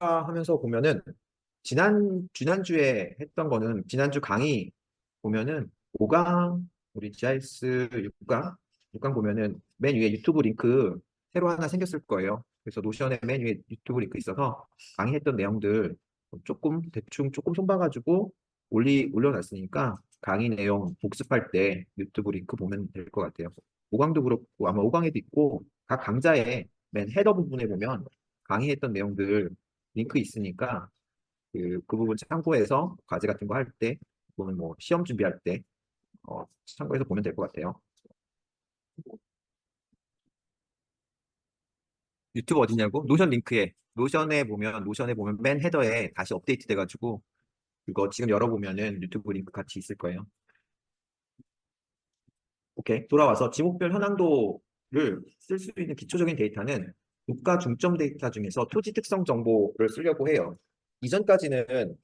하면서 보면은 지난주에 했던 거는 지난주 강의 보면은 5강 우리 GIS 6강 보면은 맨 위에 유튜브 링크 새로 하나 생겼을 거예요. 그래서 노션에 맨 위에 유튜브 링크 있어서 강의했던 내용들 조금 대충 조금 손봐가지고 올려놨으니까 강의 내용 복습할 때 유튜브 링크 보면 될 것 같아요. 5강도 그렇고 아마 5강에도 있고 각 강좌의 맨 헤더 부분에 보면 강의했던 내용들 링크 있으니까 그 부분 참고해서 과제 같은 거 할 때, 또는 뭐 시험 준비할 때 참고해서 보면 될 것 같아요. 유튜브 어디냐고? 노션에 보면 맨 헤더에 다시 업데이트 돼가지고 그거 지금 열어보면은 유튜브 링크 같이 있을 거예요. 오케이. 돌아와서 지목별 현황도를 쓸 수 있는 기초적인 데이터는 국가 중점 데이터 중에서 토지 특성 정보를 쓰려고 해요. 이전까지는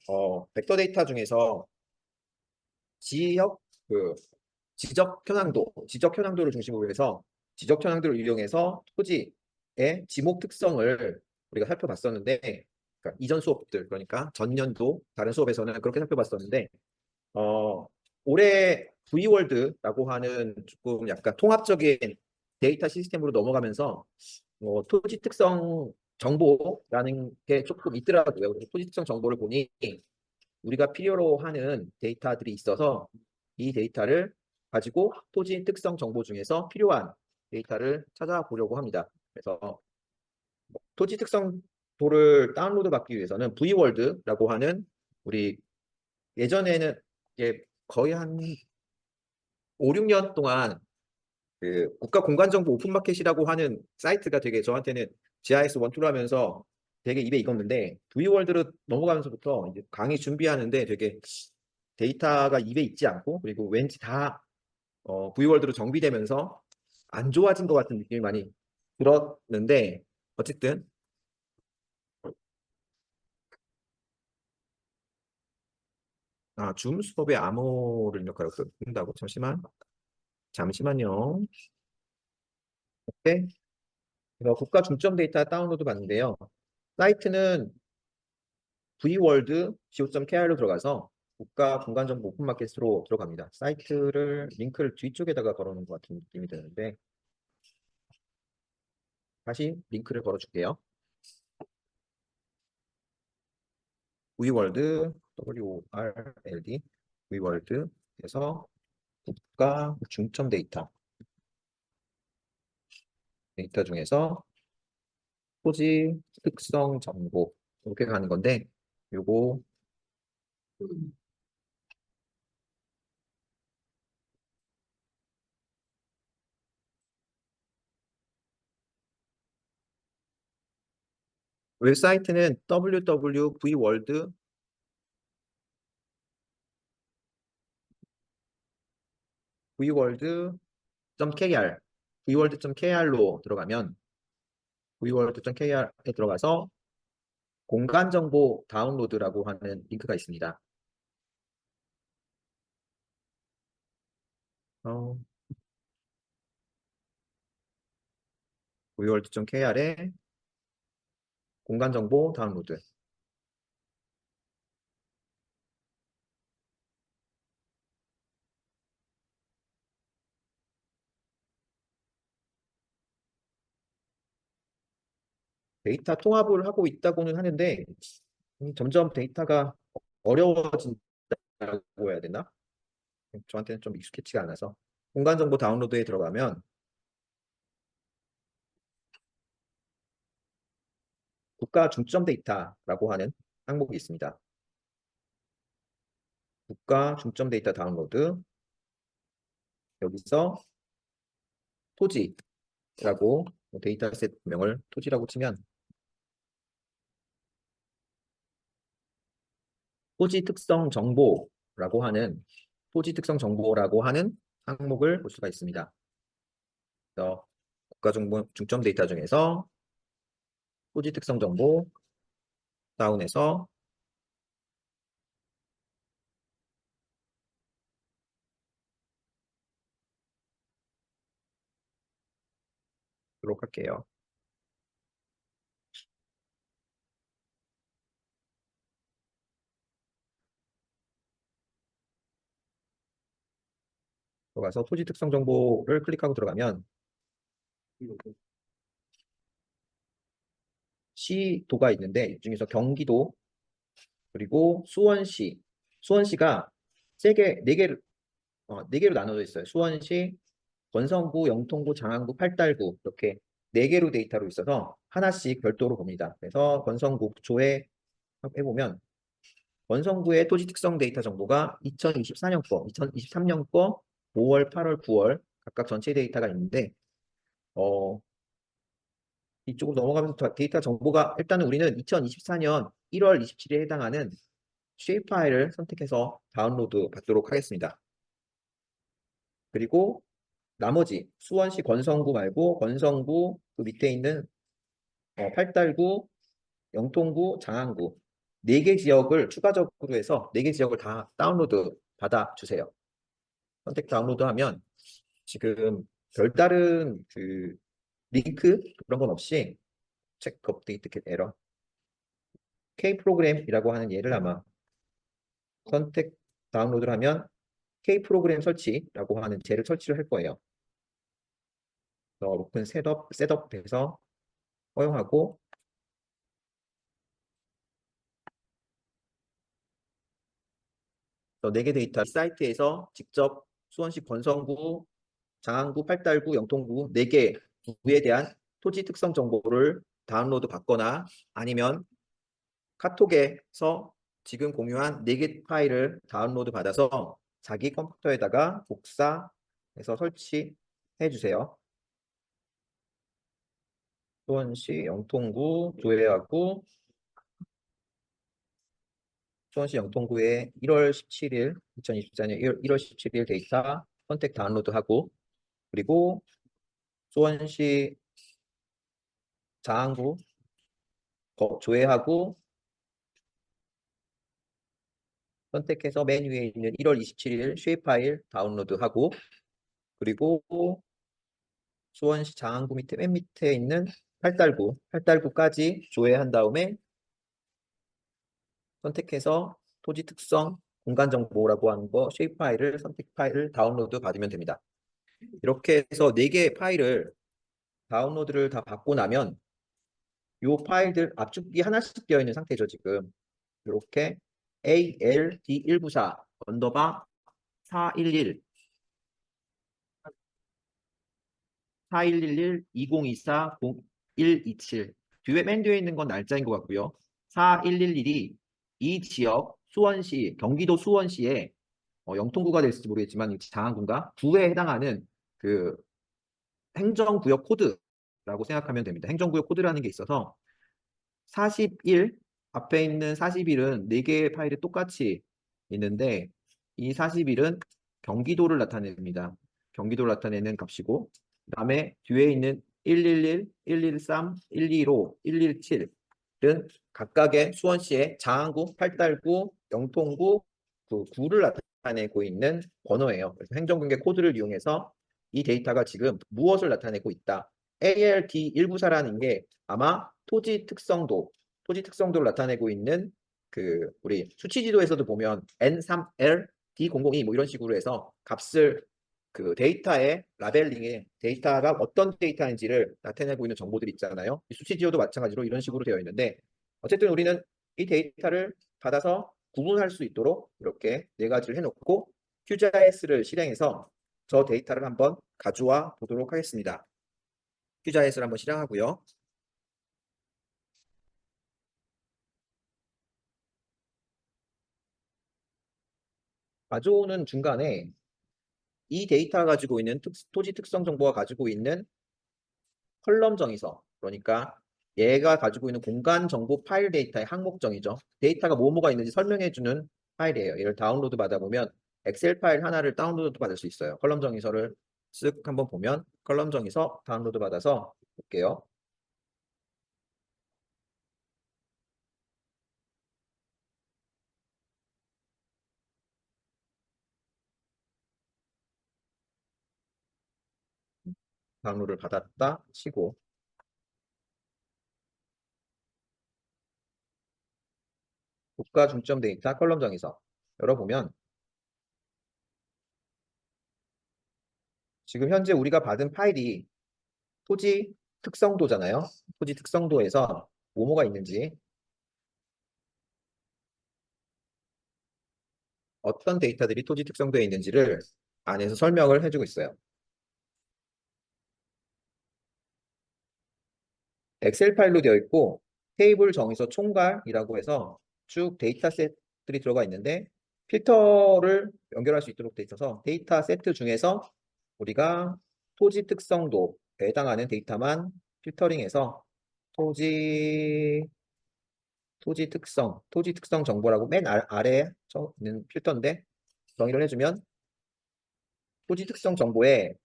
벡터 데이터 중에서 지역 그 지적 현황도를 중심으로 해서 지적 현황도를 이용해서 토지의 지목 특성을 우리가 살펴봤었는데, 그러니까 이전 수업들, 그러니까 전년도 다른 수업에서는 그렇게 살펴봤었는데, 어, 올해 V월드라고 하는 조금 약간 통합적인 데이터 시스템으로 넘어가면서 토지 특성 정보라는 게 조금 있더라고요. 그래서 토지 특성 정보를 보니 우리가 필요로 하는 데이터들이 있어서 이 데이터를 가지고 토지 특성 정보 중에서 필요한 데이터를 찾아보려고 합니다. 그래서 토지 특성 도를 다운로드 받기 위해서는 V월드라고 하는 우리 예전에는 이게 거의 한 5, 6년 동안 그 국가 공간정보 오픈마켓이라고 하는 사이트가 되게 저한테는 GIS 원투를 하면서 되게 입에 익었는데 V월드로 넘어가면서부터 이제 강의 준비하는데 되게 데이터가 입에 있지 않고 그리고 왠지 다 V월드로 정비되면서 안 좋아진 것 같은 느낌이 많이 들었는데 어쨌든 줌 수업의 암호를 입력하라고 쓴다고 잠시만요. 네. 그래서 국가 중점 데이터 다운로드 받는데요. 사이트는 vworld.co.kr로 들어가서 국가 공간정보 오픈마켓으로 들어갑니다. 사이트를 링크를 뒤쪽에다가 걸어놓은 것 같은 느낌이 드는데 다시 링크를 걸어줄게요. vworld, WORLD, vworld에서 국가 중점 데이터 중에서 토지 특성 정보 이렇게 가는 건데 요거 웹사이트는 vworld.kr vworld.kr로 들어가면 vworld.kr에 들어가서 공간정보 다운로드라고 하는 링크가 있습니다. 어, vworld.kr에 공간정보 다운로드. 데이터 통합을 하고 있다고는 하는데 점점 데이터가 어려워진다고 해야 되나? 저한테는 좀 익숙해지가 않아서 공간정보 다운로드에 들어가면 국가 중점 데이터라고 하는 항목이 있습니다. 국가 중점 데이터 다운로드 여기서 토지라고 데이터셋 명을 토지라고 치면 토지 특성 정보라고 하는 항목을 볼 수가 있습니다. 그래서 국가 중점 데이터 중에서 토지 특성 정보 다운해서 보도록 할게요. 들어가서 토지 특성 정보를 클릭하고 들어가면 시도가 있는데 이 중에서 경기도 그리고 수원시, 수원시가 네 개로 나눠져 있어요. 수원시, 권성구, 영통구, 장안구, 팔달구 이렇게 네 개로 데이터로 있어서 하나씩 별도로 봅니다. 그래서 권성구 조회 해보면 권성구의 토지 특성 데이터 정보가 2024년 거, 2023년 거, 5월, 8월, 9월 각각 전체 데이터가 있는데 어, 이쪽으로 넘어가면서 데이터 정보가 일단은 우리는 2024년 1월 27일에 해당하는 쉐입 파일을 선택해서 다운로드 받도록 하겠습니다. 그리고 나머지 수원시 권성구 말고 권성구 그 밑에 있는 팔달구, 영통구, 장안구 네 개 지역을 추가적으로 해서 네 개 지역을 다 다운로드 받아 주세요. 선택 다운로드 하면 지금 별다른 그 링크 그런 건 없이 체크 업데이트 겟 에러 K 프로그램이라고 하는 얘를 아마 선택 다운로드를 하면 K 프로그램 설치라고 하는 쟤를 설치를 할 거예요. 오픈 셋업 돼서 허용하고 네 개 데이터 사이트에서 직접 수원시 권성구, 장안구, 팔달구, 영통구 4개 구에 대한 토지 특성 정보를 다운로드 받거나 아니면 카톡에서 지금 공유한 4개 파일을 다운로드 받아서 자기 컴퓨터에다가 복사해서 설치해 주세요. 수원시 영통구 조회하고 수원시 영통구의 1월 17일 2024년 1월 17일 데이터 선택 다운로드하고 그리고 수원시 장안구 조회하고 선택해서 맨 위에 있는 1월 27일 쉐입 파일 다운로드하고 그리고 수원시 장안구 밑에 맨 밑에 있는 팔달구까지 조회한 다음에 선택해서 토지 특성 공간 정보라고 하는 거 쉐입 파일을 선택 파일을 다운로드 받으면 됩니다. 이렇게 해서 4개의 파일을 다운로드를 다 받고 나면 이 파일들 압축이 하나씩 되어 있는 상태죠, 지금. 이렇게 ALD194 언더바 411 4111 2024 0127 뒤에 맨 뒤에 있는 건 날짜인 것 같고요. 4111이 이 지역 수원시 경기도 수원시의 영통구가 될지 모르겠지만 장안구인가 구에 해당하는 그 행정구역 코드라고 생각하면 됩니다. 행정구역 코드라는 게 있어서 41 앞에 있는 41은 4개의 파일이 똑같이 있는데 이 41은 경기도를 나타냅니다. 경기도를 나타내는 값이고 그다음에 뒤에 있는 111, 113, 115, 117은 각각의 수원시의 장안구, 팔달구, 영통구 그 구를 나타내고 있는 번호예요. 그래서 행정공개 코드를 이용해서 이 데이터가 지금 무엇을 나타내고 있다. ALT194라는 게 아마 토지 특성도를 나타내고 있는 그 우리 수치지도에서도 보면 N3L, D002 뭐 이런 식으로 해서 값을 그 데이터의 라벨링에 데이터가 어떤 데이터인지를 나타내고 있는 정보들이 있잖아요. 수치지도도 마찬가지로 이런 식으로 되어 있는데 어쨌든 우리는 이 데이터를 받아서 구분할 수 있도록 이렇게 네 가지를 해놓고 QGIS를 실행해서 저 데이터를 한번 가져와 보도록 하겠습니다. QGIS를 한번 실행하고요. 가져오는 중간에 이 데이터가 가지고 있는 토지 특성 정보가 가지고 있는 컬럼 정의서 그러니까 얘가 가지고 있는 공간 정보 파일 데이터의 항목정이죠. 데이터가 뭐뭐가 있는지 설명해주는 파일이에요. 얘를 다운로드 받아보면 엑셀 파일 하나를 다운로드 받을 수 있어요. 컬럼 정의서를 쓱 한번 보면 컬럼 정의서 다운로드 받아서 볼게요. 다운로드를 받았다 치고 국가 중점 데이터 컬럼 정의서 열어보면 지금 현재 우리가 받은 파일이 토지 특성도잖아요. 토지 특성도에서 뭐뭐가 있는지, 어떤 데이터들이 토지 특성도에 있는지를 안에서 설명을 해주고 있어요. 엑셀 파일로 되어 있고 테이블 정의서 총괄이라고 해서 쭉 데이터 셋들이 들어가 있는데 필터를 연결할 수 있도록 되어 있어서 데이터 세트 중에서 우리가 토지 특성도에 해당하는 데이터만 필터링해서 토지 토지 특성 정보라고 맨 아래에 있는 필터인데 정의를 해주면 토지 특성 정보에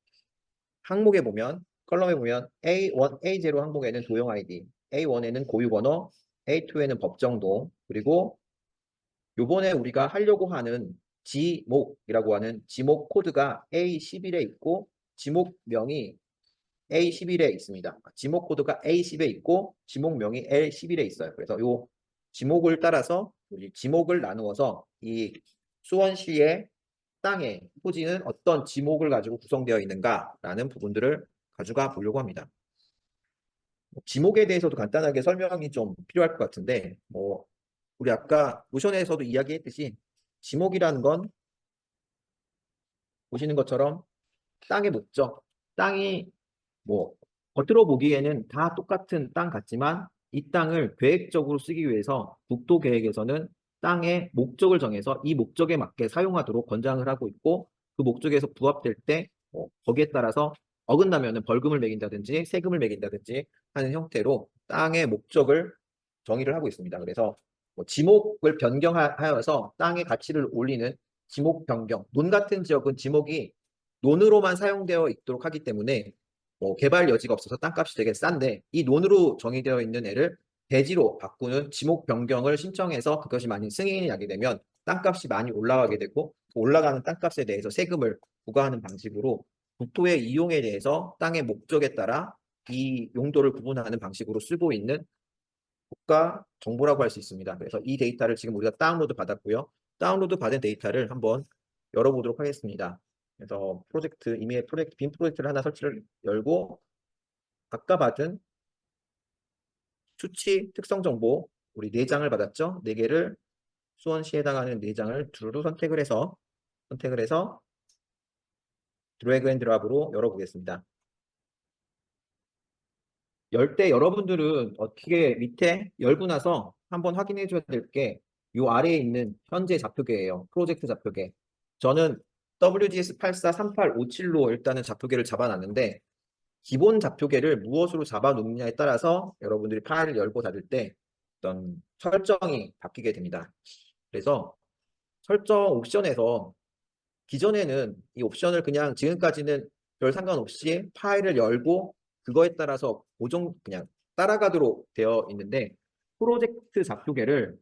항목에 보면 컬럼에 보면 A1, A0 항목에는 도형 아이디, A1에는 고유 번호, A2에는 법정도, 그리고 요번에 우리가 하려고 하는 지목이라고 하는 지목 코드가 A11에 있고 지목명이 A11에 있습니다. 지목 코드가 A10에 있고 지목명이 L11에 있어요. 그래서 요 지목을 따라서 우리 지목을 나누어서 이 수원시의 땅의 토지는 어떤 지목을 가지고 구성되어 있는가라는 부분들을 가져가 보려고 합니다. 지목에 대해서도 간단하게 설명이 좀 필요할 것 같은데, 우리 아까 모션에서도 이야기했듯이 지목이라는 건 보시는 것처럼 땅의 목적, 땅이 뭐 겉으로 보기에는 다 똑같은 땅 같지만 이 땅을 계획적으로 쓰기 위해서 국토 계획에서는 땅의 목적을 정해서 이 목적에 맞게 사용하도록 권장을 하고 있고 그 목적에서 부합될 때 거기에 따라서 어긋나면 벌금을 매긴다든지 세금을 매긴다든지 하는 형태로 땅의 목적을 정의를 하고 있습니다. 그래서 지목을 변경하여서 땅의 가치를 올리는 지목 변경, 논 같은 지역은 지목이 논으로만 사용되어 있도록 하기 때문에 개발 여지가 없어서 땅값이 되게 싼데 이 논으로 정의되어 있는 애를 대지로 바꾸는 지목 변경을 신청해서 그것이 많이 승인이 나게 되면 땅값이 많이 올라가게 되고 올라가는 땅값에 대해서 세금을 부과하는 방식으로 국토의 이용에 대해서 땅의 목적에 따라 이 용도를 구분하는 방식으로 쓰고 있는 국가 정보라고 할 수 있습니다. 그래서 이 데이터를 지금 우리가 다운로드 받았고요. 다운로드 받은 데이터를 한번 열어보도록 하겠습니다. 그래서 이미 빈 프로젝트를 하나 설치를 열고 아까 받은 수치 특성 정보 우리 4장을 받았죠. 4개를 수원시에 해당하는 4장을 두루 선택을 해서 드래그 앤 드랍으로 열어보겠습니다. 열 때 여러분들은 어떻게 밑에 열고 나서 한번 확인해 줘야 될 게 이 아래에 있는 현재 좌표계예요. 프로젝트 좌표계. 저는 WGS843857로 일단은 좌표계를 잡아놨는데 기본 좌표계를 무엇으로 잡아놓느냐에 따라서 여러분들이 파일을 열고 닫을 때 어떤 설정이 바뀌게 됩니다. 그래서 설정 옵션에서 기존에는 이 옵션을 그냥 지금까지는 별 상관없이 파일을 열고 그거에 따라서 그냥 따라가도록 되어 있는데 프로젝트 좌표계를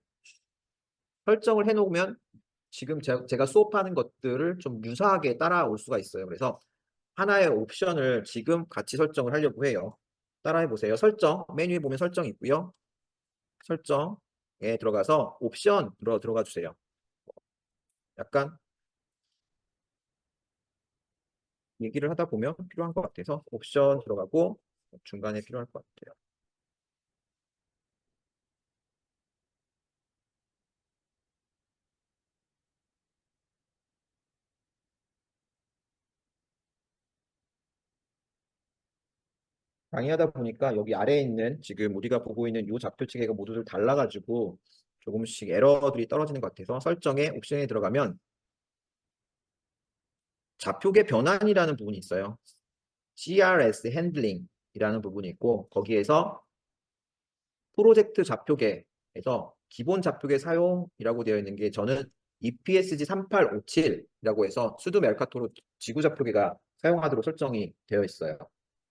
설정을 해놓으면 지금 제가 수업하는 것들을 좀 유사하게 따라올 수가 있어요. 그래서 하나의 옵션을 지금 같이 설정을 하려고 해요. 따라해 보세요. 설정, 메뉴에 보면 설정이 있고요. 설정에 들어가서 옵션 들어가 주세요. 약간 얘기를 하다 보면 필요한 것 같아서 옵션 들어가고 중간에 필요할 것 같아요. 강의하다 보니까 여기 아래에 있는 지금 우리가 보고 있는 이 좌표 체계가 모두들 달라가지고 조금씩 에러들이 떨어지는 것 같아서 설정에 옵션에 들어가면 좌표계 변환이라는 부분이 있어요. CRS 핸들링이라는 부분이 있고 거기에서 프로젝트 좌표계에서 기본 좌표계 사용이라고 되어 있는 게 저는 EPSG 3857이라고 해서 수도 메르카토로 지구 좌표계가 사용하도록 설정이 되어 있어요.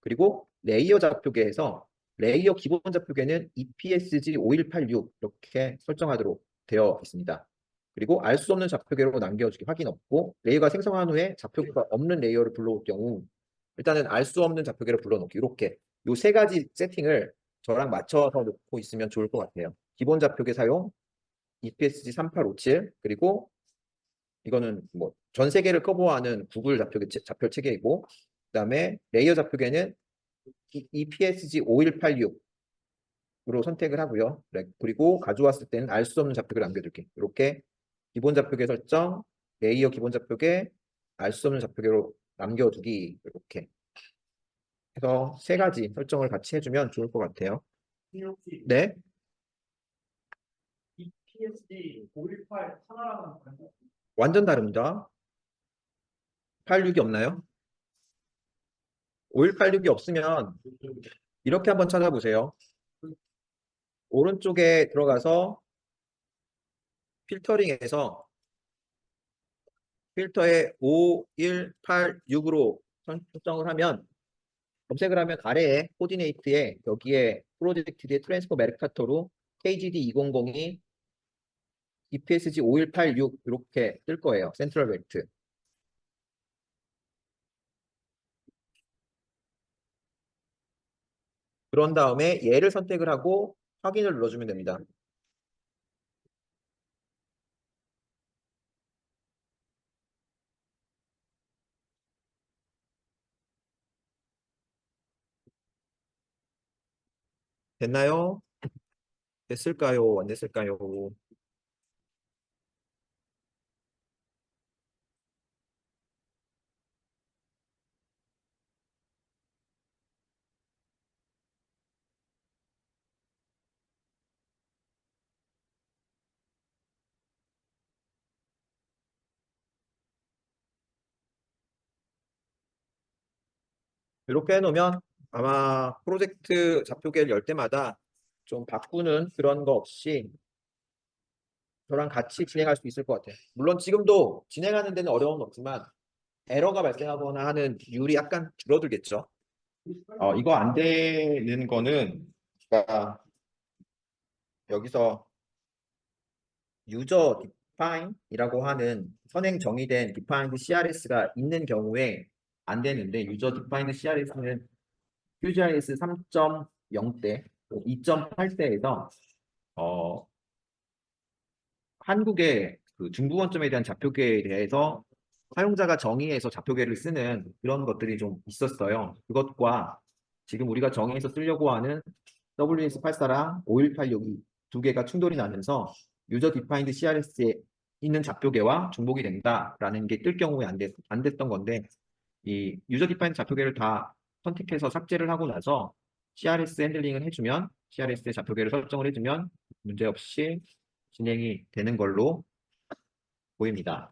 그리고 레이어 좌표계에서 레이어 기본 좌표계는 EPSG 5186 이렇게 설정하도록 되어 있습니다. 그리고 알 수 없는 좌표계로 남겨주기 확인 없고 레이어가 생성한 후에 좌표계가 없는 레이어를 불러올 경우 일단은 알 수 없는 좌표계를 불러놓기 이렇게 요 세 가지 세팅을 저랑 맞춰서 놓고 있으면 좋을 것 같아요. 기본 좌표계 사용, EPSG 3857 그리고 이거는 뭐 전 세계를 커버하는 구글 좌표 체계이고 그다음에 레이어 좌표계는 EPSG 5186으로 선택을 하고요. 네, 그리고 가져왔을 때는 알 수 없는 좌표계를 남겨둘게. 이렇게 기본 좌표계 설정, 레이어 기본 좌표계, 알 수 없는 좌표계로 남겨두기 이렇게 해서 세 가지 설정을 같이 해주면 좋을 것 같아요. 혹시 네, 이 PSD 518 하나랑은 다른가요? 완전 다릅니다. 86이 없나요? 5186이 없으면 이렇게 한번 찾아보세요. 오른쪽에 들어가서 필터링에서 필터에 5186으로 설정을 하면 검색을 하면 아래에 코디네이트에 여기에 프로젝트 뒤에 트랜스포 메르카토로 KGD 2002 EPSG 5186 이렇게 뜰 거예요. 센트럴 벨트. 그런 다음에 얘를 선택을 하고 확인을 눌러주면 됩니다. 됐나요? 됐을까요? 안 됐을까요? 이렇게 해놓으면 아마 프로젝트 좌표계를 열 때마다 좀 바꾸는 그런 거 없이 저랑 같이 진행할 수 있을 것 같아요. 물론 지금도 진행하는 데는 어려움은 없지만 에러가 발생하거나 하는 비율이 약간 줄어들겠죠. 이거 안 되는 거는 그러니까 여기서 유저 디파인이라고 하는 선행 정의된 디파인드 CRS가 있는 경우에 안 되는데 유저 디파인드 CRS는 QGIS 3.0대 2.8대에서 한국의 그 중부원점에 대한 좌표계에 대해서 사용자가 정의해서 좌표계를 쓰는 그런 것들이 좀 있었어요. 그것과 지금 우리가 정의해서 쓰려고 하는 WS84랑 5186이 두 개가 충돌이 나면서 유저 디파인드 CRS에 있는 좌표계와 중복이 된다라는 게 뜰 경우에 안 됐던 건데 이 유저 디파인드 좌표계를 다 선택해서 삭제를 하고 나서 CRS 핸들링을 해주면 CRS의 좌표계를 설정을 해주면 문제없이 진행이 되는 걸로 보입니다.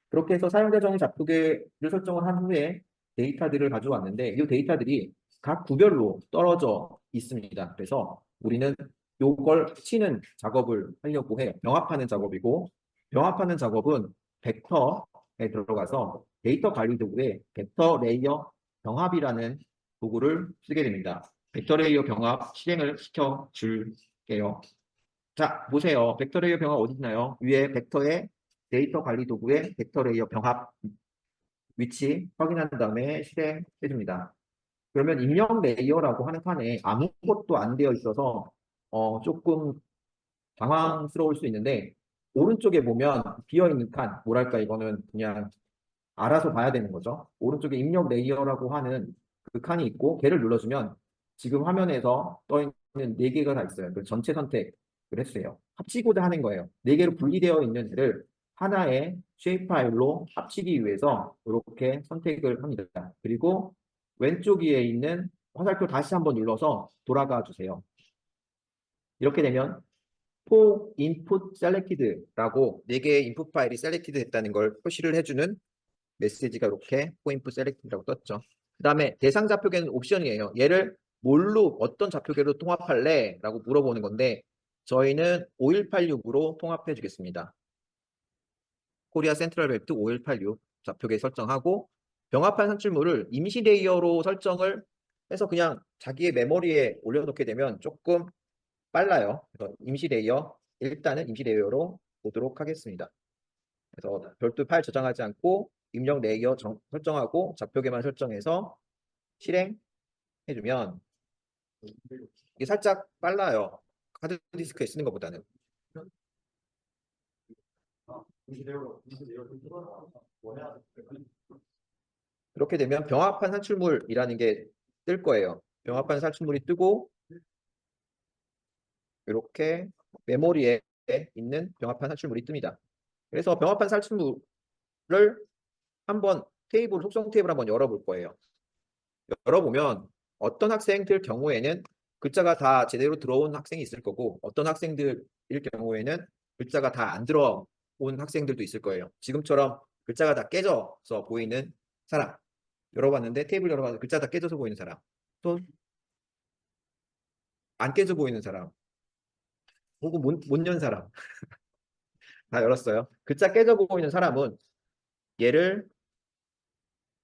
그렇게 해서 사용자 정의 좌표계를 설정을 한 후에 데이터들을 가져왔는데 이 데이터들이 각 구별로 떨어져 있습니다. 그래서 우리는 이걸 치는 작업을 하려고 해요. 병합하는 작업이고 병합하는 작업은 벡터에 들어가서 데이터 관리 도구에 벡터 레이어 병합이라는 도구를 쓰게 됩니다. 벡터 레이어 병합 실행을 시켜 줄게요. 자, 보세요. 벡터 레이어 병합 어디 있나요? 위에 벡터의 데이터 관리 도구의 벡터 레이어 병합 위치 확인한 다음에 실행해 줍니다. 그러면 입력 레이어라고 하는 칸에 아무것도 안 되어 있어서 조금 당황스러울 수 있는데 오른쪽에 보면 비어 있는 칸, 뭐랄까 이거는 그냥 알아서 봐야 되는 거죠. 오른쪽에 입력 레이어라고 하는 그 칸이 있고 걔를 눌러주면 지금 화면에서 떠 있는 네 개가 다 있어요. 그 전체 선택을 했어요. 합치고자 하는 거예요. 네 개로 분리되어 있는 애를 하나의 쉐입 파일로 합치기 위해서 이렇게 선택을 합니다. 그리고 왼쪽 위에 있는 화살표 다시 한번 눌러서 돌아가 주세요. 이렇게 되면 for input selected라고 네 개의 인풋 파일이 셀렉티드 됐다는 걸 표시를 해주는 메시지가 이렇게 포인트 셀렉트라고 떴죠. 그 다음에 대상 좌표계는 옵션이에요. 얘를 뭘로 어떤 좌표계로 통합할래? 라고 물어보는 건데 저희는 5186으로 통합해 주겠습니다. 코리아 센트럴 벨트 5186 좌표계 설정하고 병합한 산출물을 임시 레이어로 설정을 해서 그냥 자기의 메모리에 올려놓게 되면 조금 빨라요. 그래서 임시 레이어 일단은 임시 레이어로 보도록 하겠습니다. 그래서 별도 파일 저장하지 않고 입력 레이어 설정하고 좌표계만 설정해서 실행해주면 이게 살짝 빨라요. 하드디스크에 쓰는 것보다는. 그렇게 되면 병합한 산출물이라는 게 뜰 거예요. 병합한 산출물이 뜨고 이렇게 메모리에 있는 병합한 산출물이 뜹니다. 그래서 병합한 산출물을 한번 속성 테이블 한번 열어볼 거예요. 열어보면 어떤 학생들 경우에는 글자가 다 제대로 들어온 학생이 있을 거고 어떤 학생들일 경우에는 글자가 다 안 들어온 학생들도 있을 거예요. 지금처럼 글자가 다 깨져서 보이는 사람 열어봤는데 테이블 열어봤는데 글자 다 깨져서 보이는 사람 또 안 깨져 보이는 사람 혹은 못 연 사람 다 열었어요. 글자 깨져 보이는 사람은 얘를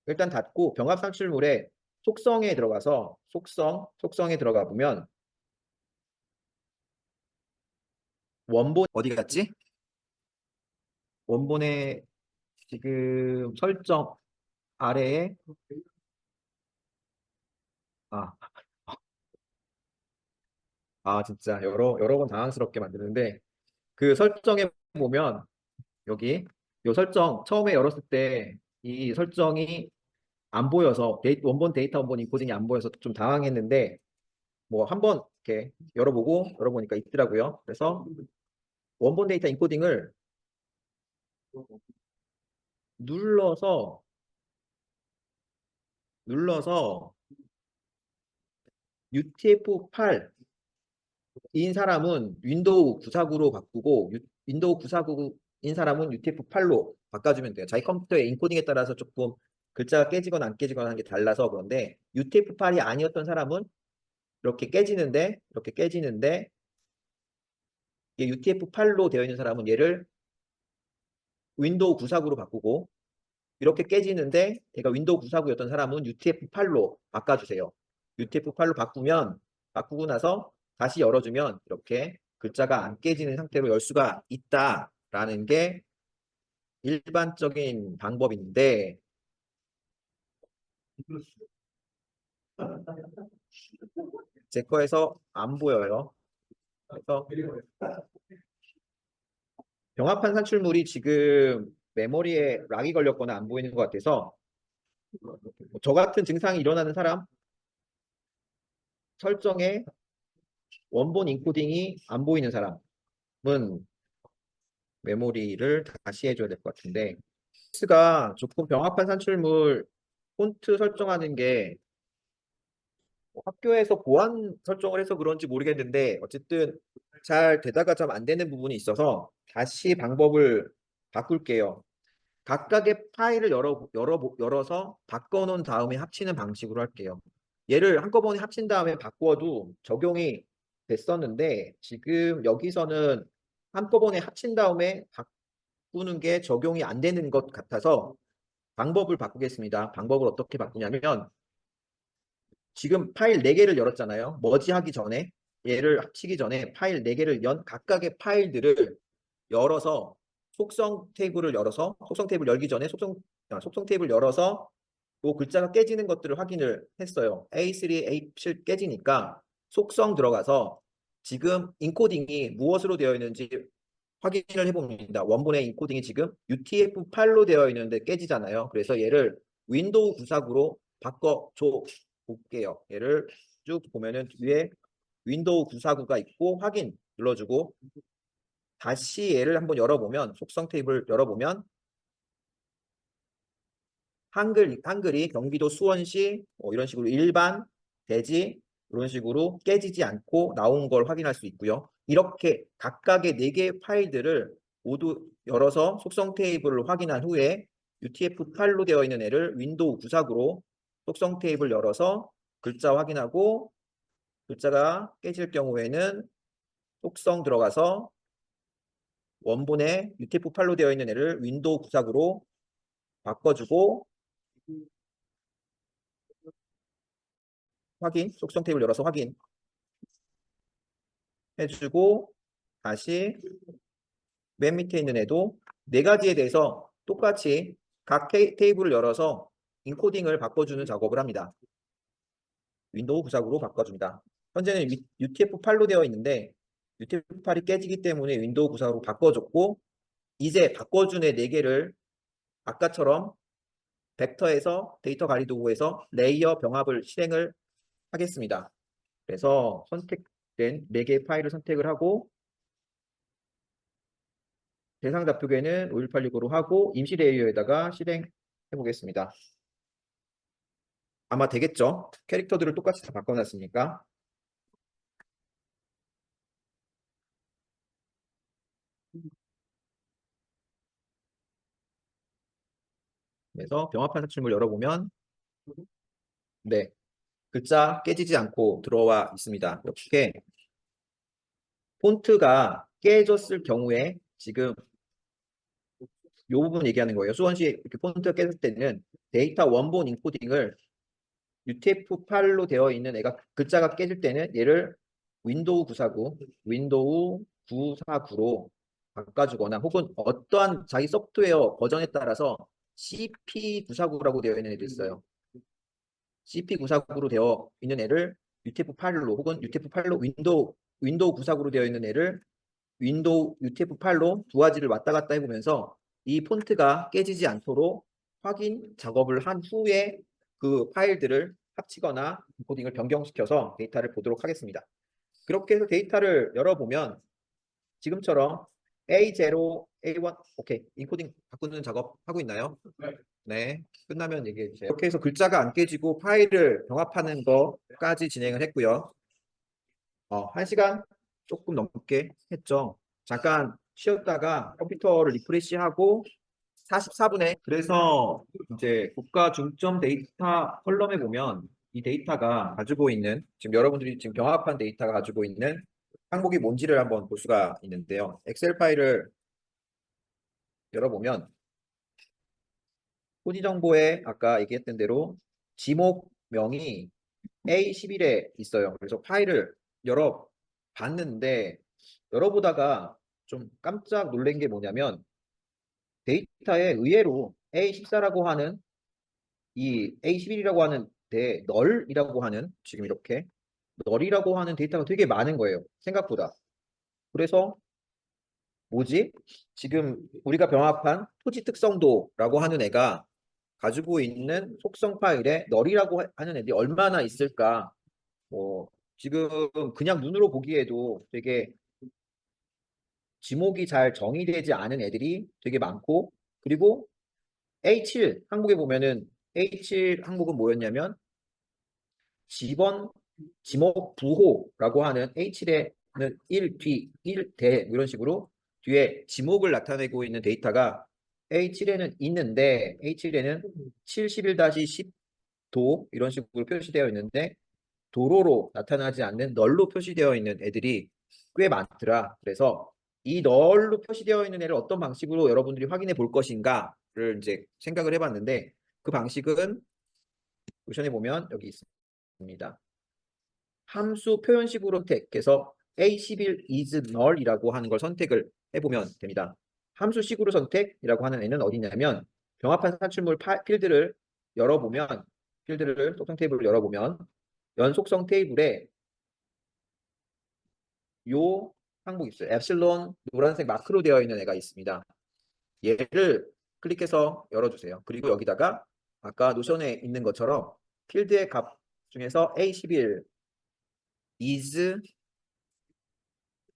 일단 닫고 병합 산출물의 속성에 들어가서 속성에 들어가 보면 원본 어디 갔지? 원본의 지금 설정 아래에 아, 진짜 여러 번 당황스럽게 만드는데 그 설정에 보면 여기 요 설정 처음에 열었을 때 이 설정이 안 보여서 원본 데이터 원본 인코딩이 안 보여서 좀 당황했는데 뭐 한번 이렇게 열어보니까 있더라고요. 그래서 원본 데이터 인코딩을 눌러서 UTF-8인 사람은 윈도우 949로 바꾸고 윈도우 949인 사람은 UTF-8로 바꿔주면 돼요. 자기 컴퓨터의 인코딩에 따라서 조금 글자가 깨지거나 안 깨지거나 하는 게 달라서 그런데 UTF-8이 아니었던 사람은 이렇게 깨지는데 이게 UTF-8로 되어 있는 사람은 얘를 윈도우 949로 바꾸고 이렇게 깨지는데 얘가 윈도우 949였던 사람은 UTF-8로 바꿔주세요. UTF-8로 바꾸고 나서 다시 열어주면 이렇게 글자가 안 깨지는 상태로 열 수가 있다라는 게 일반적인 방법인데 제 거에서 안 보여요. 그래서 병합한 산출물이 지금 메모리에 락이 걸렸거나 안 보이는 것 같아서 저 같은 증상이 일어나는 사람 설정에 원본 인코딩이 안 보이는 사람은 메모리를 다시 해줘야 될 것 같은데 가 조금 병합한 산출물 폰트 설정하는 게 학교에서 보안 설정을 해서 그런지 모르겠는데 어쨌든 잘 되다가 좀 안 되는 부분이 있어서 다시 방법을 바꿀게요. 각각의 파일을 열어서 바꿔놓은 다음에 합치는 방식으로 할게요. 얘를 한꺼번에 합친 다음에 바꾸어도 적용이 됐었는데 지금 여기서는 한꺼번에 합친 다음에 바꾸는 게 적용이 안 되는 것 같아서 방법을 바꾸겠습니다. 방법을 어떻게 바꾸냐면 지금 파일 4개를 열었잖아요. 머지하기 전에 얘를 합치기 전에 파일 4개를 각각의 파일들을 열어서 속성 테이블을 열어서 속성 테이블 열기 전에 속성 테이블 열어서 또 글자가 깨지는 것들을 확인을 했어요. A3, A7 깨지니까 속성 들어가서 지금 인코딩이 무엇으로 되어 있는지 확인을 해봅니다. 원본의 인코딩이 지금 UTF-8로 되어 있는데 깨지잖아요. 그래서 얘를 윈도우 949로 바꿔줘 볼게요. 얘를 쭉 보면은 위에 윈도우 949가 있고 확인 눌러주고 다시 얘를 한번 열어보면 속성 테이블 열어보면 한글이 경기도 수원시 뭐 이런 식으로 일반 대지 이런 식으로 깨지지 않고 나온 걸 확인할 수 있고요. 이렇게 각각의 4개의 파일들을 모두 열어서 속성 테이블을 확인한 후에 UTF-8로 되어 있는 애를 윈도우 949로 속성 테이블 열어서 글자 확인하고 글자가 깨질 경우에는 속성 들어가서 원본에 UTF-8로 되어 있는 애를 윈도우 949로 바꿔주고 속성 테이블 열어서 확인해주고 다시 맨 밑에 있는 애도 4가지에 대해서 똑같이 각 테이블을 열어서 인코딩을 바꿔주는 작업을 합니다. 윈도우 949로 바꿔줍니다. 현재는 UTF-8로 되어 있는데 UTF-8이 깨지기 때문에 윈도우 949로 바꿔줬고 이제 바꿔준 애 4개를 아까처럼 벡터에서 데이터 관리 도구에서 레이어 병합을 실행을 하겠습니다. 그래서 선택된 4개의 파일을 선택을 하고 대상 좌표계는 51865로 하고 임시 레이어에다가 실행해 보겠습니다. 아마 되겠죠? 캐릭터들을 똑같이 다 바꿔놨으니까. 그래서 병합한 사출물 열어보면 네, 글자 깨지지 않고 들어와 있습니다. 이렇게 폰트가 깨졌을 경우에 지금 이 부분 얘기하는 거예요. 수원시 이렇게 폰트가 깨졌을 때는 데이터 원본 인코딩을 UTF-8로 되어 있는 애가 글자가 깨질 때는 얘를 윈도우 949로 바꿔주거나 혹은 어떠한 자기 소프트웨어 버전에 따라서 CP949라고 되어 있는 애도 있어요. CP949로 되어 있는 애를 UTF-8로 혹은 UTF-8로 윈도우 949로 되어 있는 애를 윈도우 UTF-8로 두 가지를 왔다 갔다 해보면서 이 폰트가 깨지지 않도록 확인 작업을 한 후에 그 파일들을 합치거나 인코딩을 변경시켜서 데이터를 보도록 하겠습니다. 그렇게 해서 데이터를 열어보면 지금처럼 A0, A1, 오케이. 인코딩 바꾸는 작업 하고 있나요? 네. 네. 끝나면 얘기해 주세요. 이렇게 해서 글자가 안 깨지고 파일을 병합하는 것까지 진행을 했고요. 1시간 조금 넘게 했죠. 잠깐 쉬었다가 컴퓨터를 리프레시하고 44분에 그래서 이제 국가 중점 데이터 컬럼에 보면 이 데이터가 가지고 있는 지금 여러분들이 지금 병합한 데이터가 가지고 있는 항목이 뭔지를 한번 볼 수가 있는데요. 엑셀 파일을 열어보면 토지 정보에 아까 얘기했던 대로 지목명이 A11에 있어요. 그래서 파일을 열어봤는데 열어보다가 좀 깜짝 놀란 게 뭐냐면 데이터에 의외로 A14라고 하는 이 A11이라고 하는 데 널이라고 하는 지금 이렇게 널이라고 하는 데이터가 되게 많은 거예요. 생각보다. 그래서 뭐지? 지금 우리가 병합한 토지 특성도라고 하는 애가 가지고 있는 속성 파일에 널이라고 하는 애들이 얼마나 있을까? 지금 그냥 눈으로 보기에도 되게 지목이 잘 정의되지 않은 애들이 되게 많고 그리고 A7 항목에 보면은 A7 항목은 뭐였냐면 지번 지목 부호라고 하는 A7에는 1, 뒤, 1대 이런 식으로 뒤에 지목을 나타내고 있는 데이터가 A7에는 있는데 A7에는 71-10도 이런 식으로 표시되어 있는데 도로로 나타나지 않는 널로 표시되어 있는 애들이 꽤 많더라. 그래서 이 널로 표시되어 있는 애를 어떤 방식으로 여러분들이 확인해 볼 것인가를 이제 생각을 해봤는데 그 방식은 보션에 보면 여기 있습니다. 함수 표현식으로 선택해서 A11 is null이라고 하는 걸 선택을 해보면 됩니다. 함수식으로 선택이라고 하는 애는 어디냐면 병합한 산출물 필드를 열어보면 필드를 속성 테이블을 열어보면 연속성 테이블에 요 항목 있어요. 엡실론 노란색 마크로 되어 있는 애가 있습니다. 얘를 클릭해서 열어주세요. 그리고 여기다가 아까 노션에 있는 것처럼 필드의 값 중에서 A11 is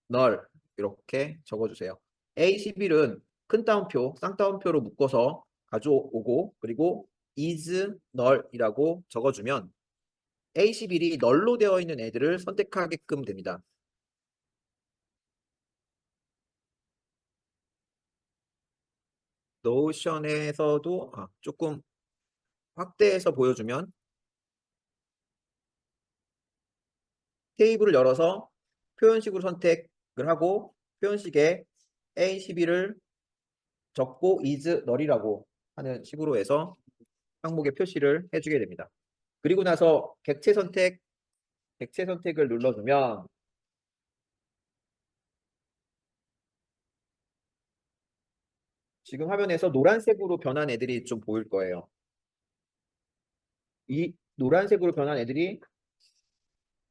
null 이렇게 적어주세요. A11은 큰 따옴표, 쌍따옴표로 묶어서 가져오고 그리고 is null이라고 적어주면 A11이 널로 되어 있는 애들을 선택하게끔 됩니다. 노션에서도 조금 확대해서 보여주면 테이블을 열어서 표현식으로 선택을 하고 표현식에 A11을 적고 is null이라고 하는 식으로 해서 항목에 표시를 해주게 됩니다. 그리고 나서 객체 선택을 눌러주면 지금 화면에서 노란색으로 변한 애들이 좀 보일 거예요. 이 노란색으로 변한 애들이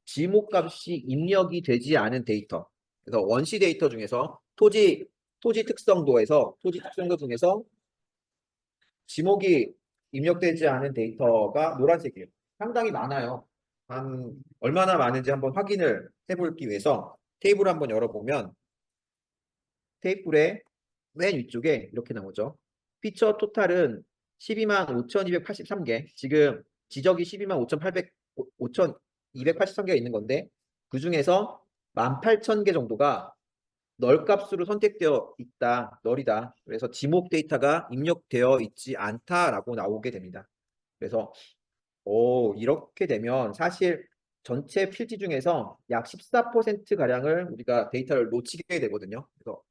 지목값이 입력이 되지 않은 데이터. 그래서 원시 데이터 중에서 토지 특성도 중에서 지목이 입력되지 않은 데이터가 노란색이에요. 상당히 많아요. 한 얼마나 많은지 한번 확인을 해보기 위해서 테이블 한번 열어보면 테이블의 맨 위쪽에 이렇게 나오죠. 피처 토탈은 12만 5,283개. 지금 지적이 12만 5,800, 5,283개가 있는 건데 그 중에서 18,000개 정도가 널 값으로 선택되어 있다, 널이다. 그래서 지목 데이터가 입력되어 있지 않다라고 나오게 됩니다. 그래서 이렇게 되면 사실 전체 필지 중에서 약 14%가량을 우리가 데이터를 놓치게 되거든요. 그래서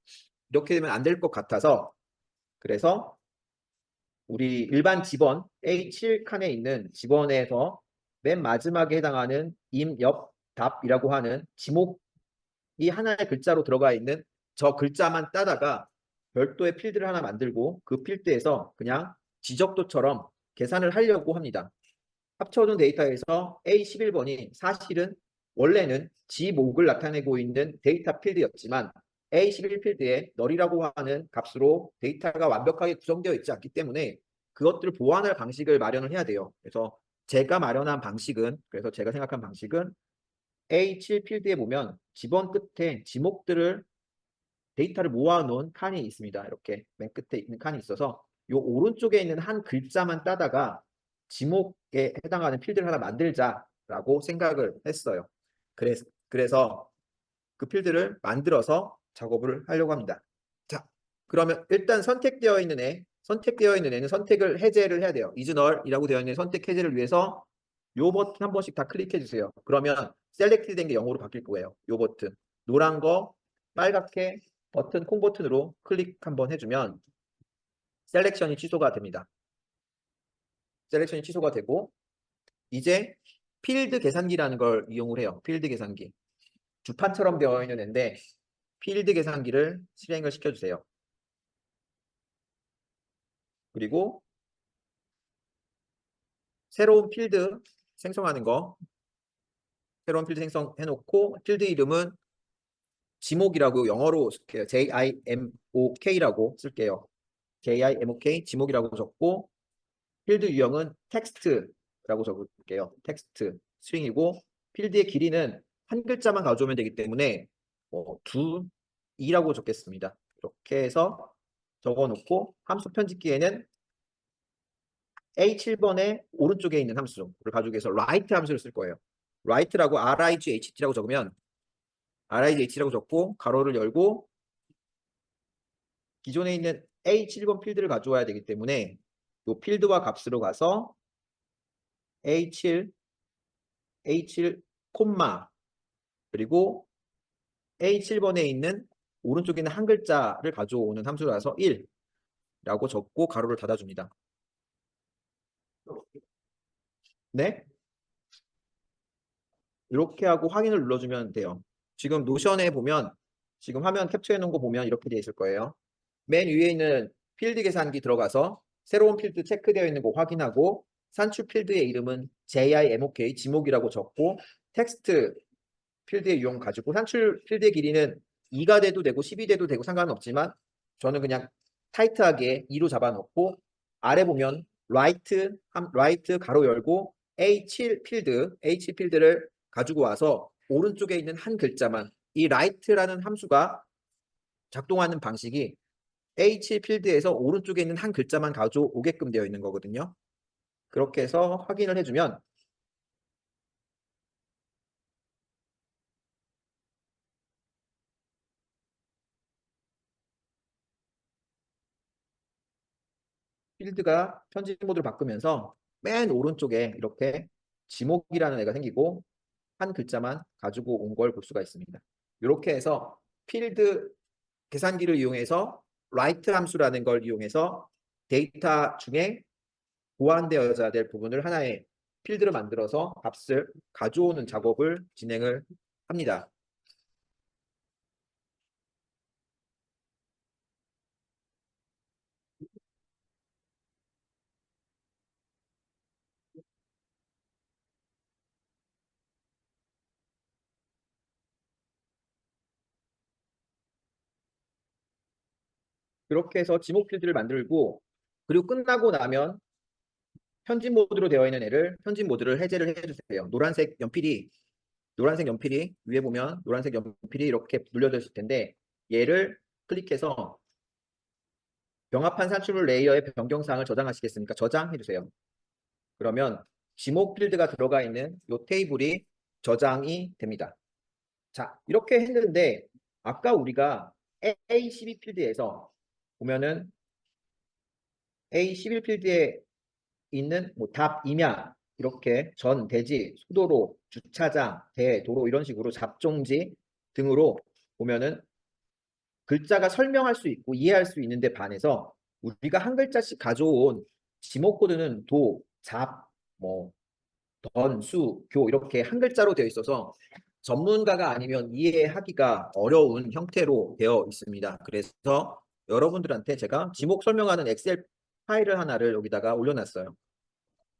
이렇게 되면 안 될 것 같아서 그래서 우리 일반 지번 A7 칸에 있는 지번에서 맨 마지막에 해당하는 임, 옆, 답이라고 하는 지목이 하나의 글자로 들어가 있는 저 글자만 따다가 별도의 필드를 하나 만들고 그 필드에서 그냥 지적도처럼 계산을 하려고 합니다. 합쳐둔 데이터에서 A11번이 사실은 원래는 지목을 나타내고 있는 데이터 필드였지만 A11 필드에 널이라고 하는 값으로 데이터가 완벽하게 구성되어 있지 않기 때문에 그것들을 보완할 방식을 마련을 해야 돼요. 그래서 제가 마련한 방식은 그래서 제가 생각한 방식은 A7 필드에 보면 지번 끝에 지목들을 데이터를 모아놓은 칸이 있습니다. 이렇게 맨 끝에 있는 칸이 있어서 이 오른쪽에 있는 한 글자만 따다가 지목에 해당하는 필드를 하나 만들자라고 생각을 했어요. 그래서 그 필드를 만들어서 작업을 하려고 합니다. 자, 그러면 일단 선택되어 있는 애는 선택을 해제를 해야 돼요. is null이라고 되어 있는 선택 해제를 위해서 요 버튼 한 번씩 다 클릭해 주세요. 그러면 셀렉트 된 게 0으로 바뀔 거예요. 요 버튼. 노란 거, 빨갛게 버튼 콩 버튼으로 클릭 한번 해주면 셀렉션이 취소가 됩니다. 셀렉션이 취소가 되고 이제 필드 계산기라는 걸 이용을 해요. 필드 계산기. 주판처럼 되어 있는 앤데 필드 계산기를 실행을 시켜주세요. 그리고 새로운 필드 생성하는 거 새로운 필드 생성해놓고 필드 이름은 지목이라고 영어로 쓸게요. JIMOK라고 쓸게요. JIMOK 지목이라고 적고 필드 유형은 텍스트라고 적을게요. 텍스트 스트링이고 필드의 길이는 한 글자만 가져오면 되기 때문에 2라고 적겠습니다. 이렇게 해서 적어놓고 함수 편집기에는 A7번의 오른쪽에 있는 함수를 가지고 해서 write 함수를 쓸 거예요. write라고 RIGHT라고 적으면 RIGHT라고 적고 가로를 열고 기존에 있는 A7번 필드를 가져와야 되기 때문에 이 필드와 값으로 가서 A7 콤마 그리고 A7번에 있는 오른쪽에 있는 한 글자를 가져오는 함수라서 1라고 적고 가로를 닫아줍니다. 네? 이렇게 하고 확인을 눌러주면 돼요. 지금 노션에 보면 지금 화면 캡처해 놓은 거 보면 이렇게 되어 있을 거예요. 맨 위에 있는 필드 계산기 들어가서 새로운 필드 체크되어 있는 거 확인하고 산출 필드의 이름은 JIMOK 지목이라고 적고 텍스트 필드의 유형 가지고 산출 필드의 길이는 2가 돼도 되고 10이 돼도 되고 상관은 없지만 저는 그냥 타이트하게 2로 잡아놓고 아래 보면 라이트 가로 열고 A7 필드를 가지고 와서 오른쪽에 있는 한 글자만 이 라이트라는 함수가 작동하는 방식이 H 필드에서 오른쪽에 있는 한 글자만 가져오게끔 되어 있는 거거든요. 그렇게 해서 확인을 해주면 필드가 편집 모드를 바꾸면서 맨 오른쪽에 이렇게 지목이라는 애가 생기고 한 글자만 가지고 온 걸 볼 수가 있습니다. 이렇게 해서 필드 계산기를 이용해서 write 함수라는 걸 이용해서 데이터 중에 보완되어야 될 부분을 하나의 필드를 만들어서 값을 가져오는 작업을 진행을 합니다. 그렇게 해서 지목 필드를 만들고 그리고 끝나고 나면 현진 모드로 되어 있는 애를 현진 모드를 해제를 해주세요. 노란색 연필이 위에 보면 노란색 연필이 이렇게 눌려져 있을 텐데 얘를 클릭해서 병합한 산출물 레이어의 변경사항을 저장하시겠습니까? 저장해 주세요. 그러면 지목 필드가 들어가 있는 이 테이블이 저장이 됩니다. 자, 이렇게 했는데 아까 우리가 A12 필드에서 보면은 A11 필드에 있는 뭐 답, 임야 이렇게 전, 대지, 수도로, 주차장, 대, 도로 이런 식으로 잡종지 등으로 보면은 글자가 설명할 수 있고 이해할 수 있는데 반해서 우리가 한 글자씩 가져온 지목 코드는 도, 잡, 뭐 던, 수, 교 이렇게 한 글자로 되어 있어서 전문가가 아니면 이해하기가 어려운 형태로 되어 있습니다. 그래서 여러분들한테 제가 지목 설명하는 엑셀 파일을 하나를 여기다가 올려놨어요.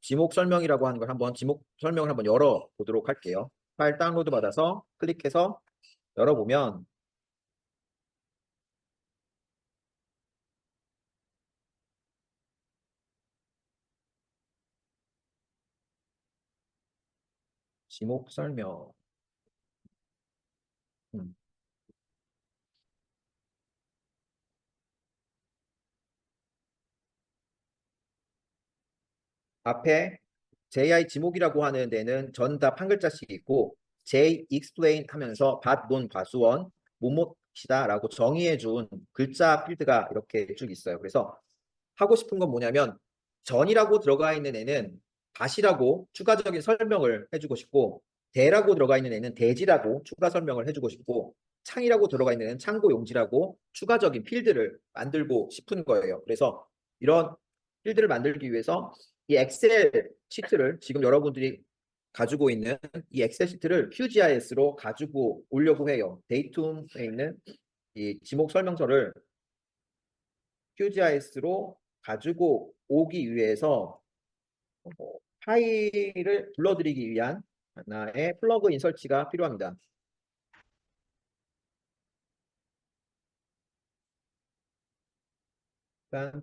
지목 설명이라고 하는 걸 한번 지목 설명을 한번 열어보도록 할게요. 파일 다운로드 받아서 클릭해서 열어보면 지목 설명 음. 앞에 JI 지목이라고 하는 데는 전답 한 글자씩 있고 J explain 하면서 밭, 논, 과수원, 뭐뭐시다라고 정의해 준 글자 필드가 이렇게 쭉 있어요. 그래서 하고 싶은 건 뭐냐면 전이라고 들어가 있는 애는 밭이라고 추가적인 설명을 해주고 싶고 대라고 들어가 있는 애는 대지라고 추가 설명을 해주고 싶고 창이라고 들어가 있는 애는 창고 용지라고 추가적인 필드를 만들고 싶은 거예요. 그래서 이런 필드를 만들기 위해서 이 엑셀 시트를 지금 여러분들이 가지고 있는 이 엑셀 시트를 QGIS로 가지고 오려고 해요. 데이툼에 있는 이 지목 설명서를 QGIS로 가지고 오기 위해서 파일을 불러들이기 위한 하나의 플러그인 설치가 필요합니다. 일단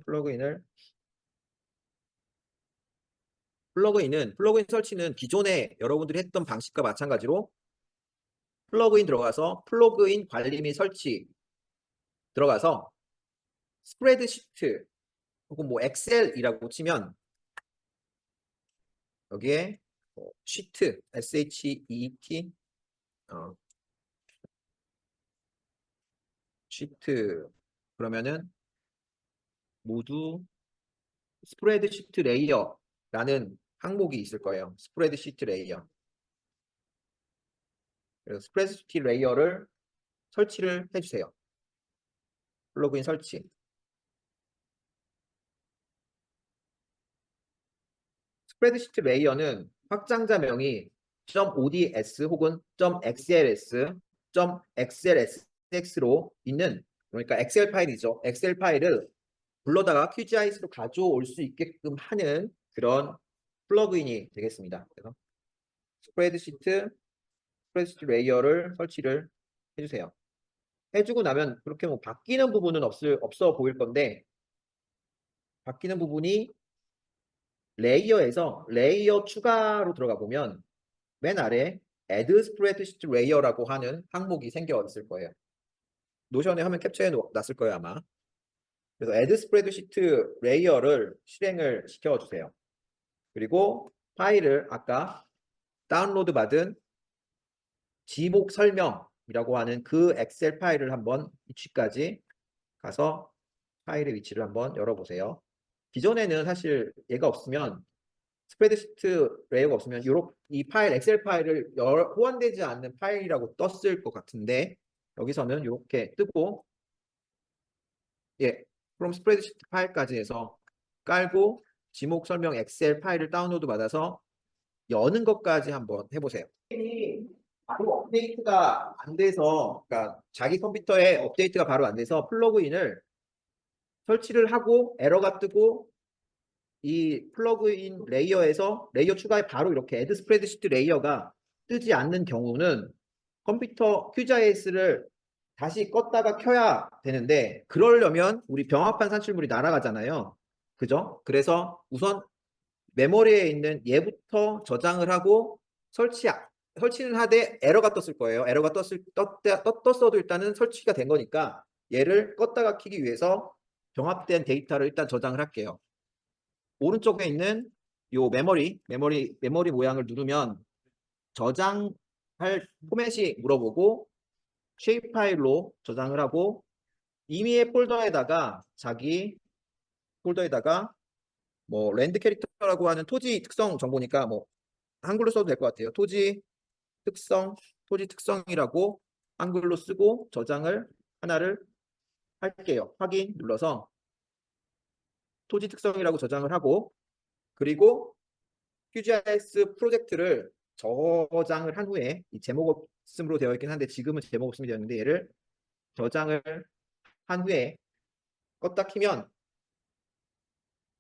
플러그인 설치는 기존에 여러분들이 했던 방식과 마찬가지로 플러그인 들어가서 플러그인 관리 및 설치 들어가서 스프레드시트 혹은 뭐 엑셀이라고 치면 여기에 시트 SHEET 시트 그러면은 모두 스프레드시트 레이어라는 항목이 있을 거예요. 스프레드시트 레이어. 그래서 스프레드시트 레이어를 설치를 해주세요. 플러그인 설치. 스프레드시트 레이어는 확장자명이 .ods 혹은 .xls, .xlsx로 있는 그러니까 엑셀 파일이죠. 엑셀 파일을 불러다가 QGIS로 가져올 수 있게끔 하는 그런 플러그인이 되겠습니다. 그래서 스프레드시트 레이어를 설치를 해주세요. 해주고 나면 그렇게 뭐 바뀌는 부분은 없어 보일 건데 바뀌는 부분이 레이어에서 레이어 추가로 들어가 보면 맨 아래 Add Spreadsheet Layer라고 하는 항목이 생겨 있을 거예요. 노션에 화면 캡처해 놨을 거예요 아마. 그래서 Add Spreadsheet Layer를 실행을 시켜주세요. 그리고 파일을 아까 다운로드 받은 지목 설명이라고 하는 그 엑셀 파일을 한번 위치까지 가서 파일의 위치를 한번 열어보세요. 기존에는 사실 얘가 없으면 스프레드시트 레이어가 없으면 이 파일 엑셀 파일을 호환되지 않는 파일이라고 떴을 것 같은데 여기서는 이렇게 뜨고 그럼 스프레드시트 파일까지 해서 깔고 지목 설명 엑셀 파일을 다운로드 받아서 여는 것까지 한번 해보세요. 바로 업데이트가 안 돼서 그러니까 자기 컴퓨터에 업데이트가 바로 안 돼서 플러그인을 설치를 하고 에러가 뜨고 이 플러그인 레이어에서 레이어 추가에 바로 이렇게 애드 스프레드시트 레이어가 뜨지 않는 경우는 컴퓨터 QGIS를 다시 껐다가 켜야 되는데 그러려면 우리 병합한 산출물이 날아가잖아요. 그죠? 그래서 우선 메모리에 있는 얘부터 저장을 하고 설치는 하되 에러가 떴을 거예요. 에러가 떴어도 일단은 설치가 된 거니까 얘를 껐다가 켜기 위해서 병합된 데이터를 일단 저장을 할게요. 오른쪽에 있는 요 메모리 모양을 누르면 저장할 포맷이 물어보고 쉐입 파일로 저장을 하고 임의의 폴더에다가 자기 폴더에다가 뭐 랜드 캐릭터라고 하는 토지 특성 정보니까 뭐 한글로 써도 될 것 같아요. 토지 특성이라고 한글로 쓰고 저장을 하나를 할게요. 확인 눌러서 토지 특성이라고 저장을 하고 그리고 QGIS 프로젝트를 저장을 한 후에 이 제목 없음으로 되어 있긴 한데 지금은 제목 없음이 되어 있는데 얘를 저장을 한 후에 껐다 키면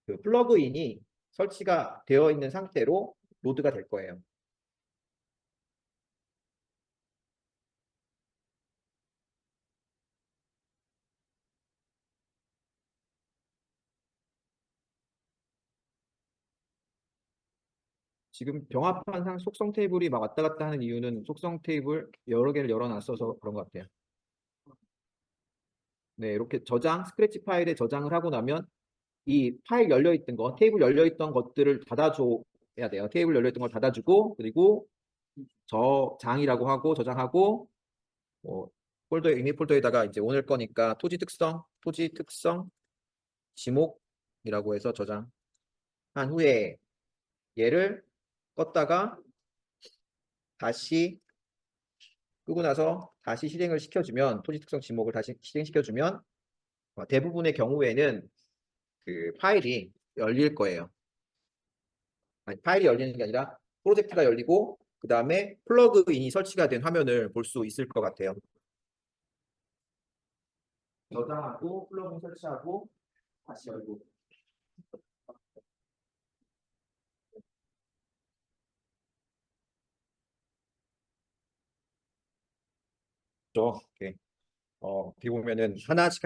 그 플러그인이 설치가 되어 있는 상태로 로드가 될 거예요. 지금 병합한 속성 테이블이 막 왔다 갔다 하는 이유는 속성 테이블 여러 개를 열어놨어서 그런 것 같아요. 네, 이렇게 스크래치 파일에 저장을 하고 나면 이 파일 열려있던 거, 테이블 열려있던 것들을 닫아줘야 돼요. 테이블 열려있던 걸 닫아주고, 그리고 저장이라고 하고, 저장하고, 뭐, 이미 폴더에다가 이제 오늘 거니까 토지 특성, 지목이라고 해서 저장한 후에 얘를 껐다가 다시 끄고 나서 다시 실행을 시켜주면, 토지 특성 지목을 다시 실행시켜주면, 대부분의 경우에는 그 파일이 열릴 거예요. 아니, 파일이 열리는 게 아니라 프로젝트가 열리고 그 다음에 플러그인이 설치가 된 화면을 볼 수 있을 것 같아요. 저장하고 플러그인 설치하고 다시 열고. 이렇게 어떻게 보면은 하나씩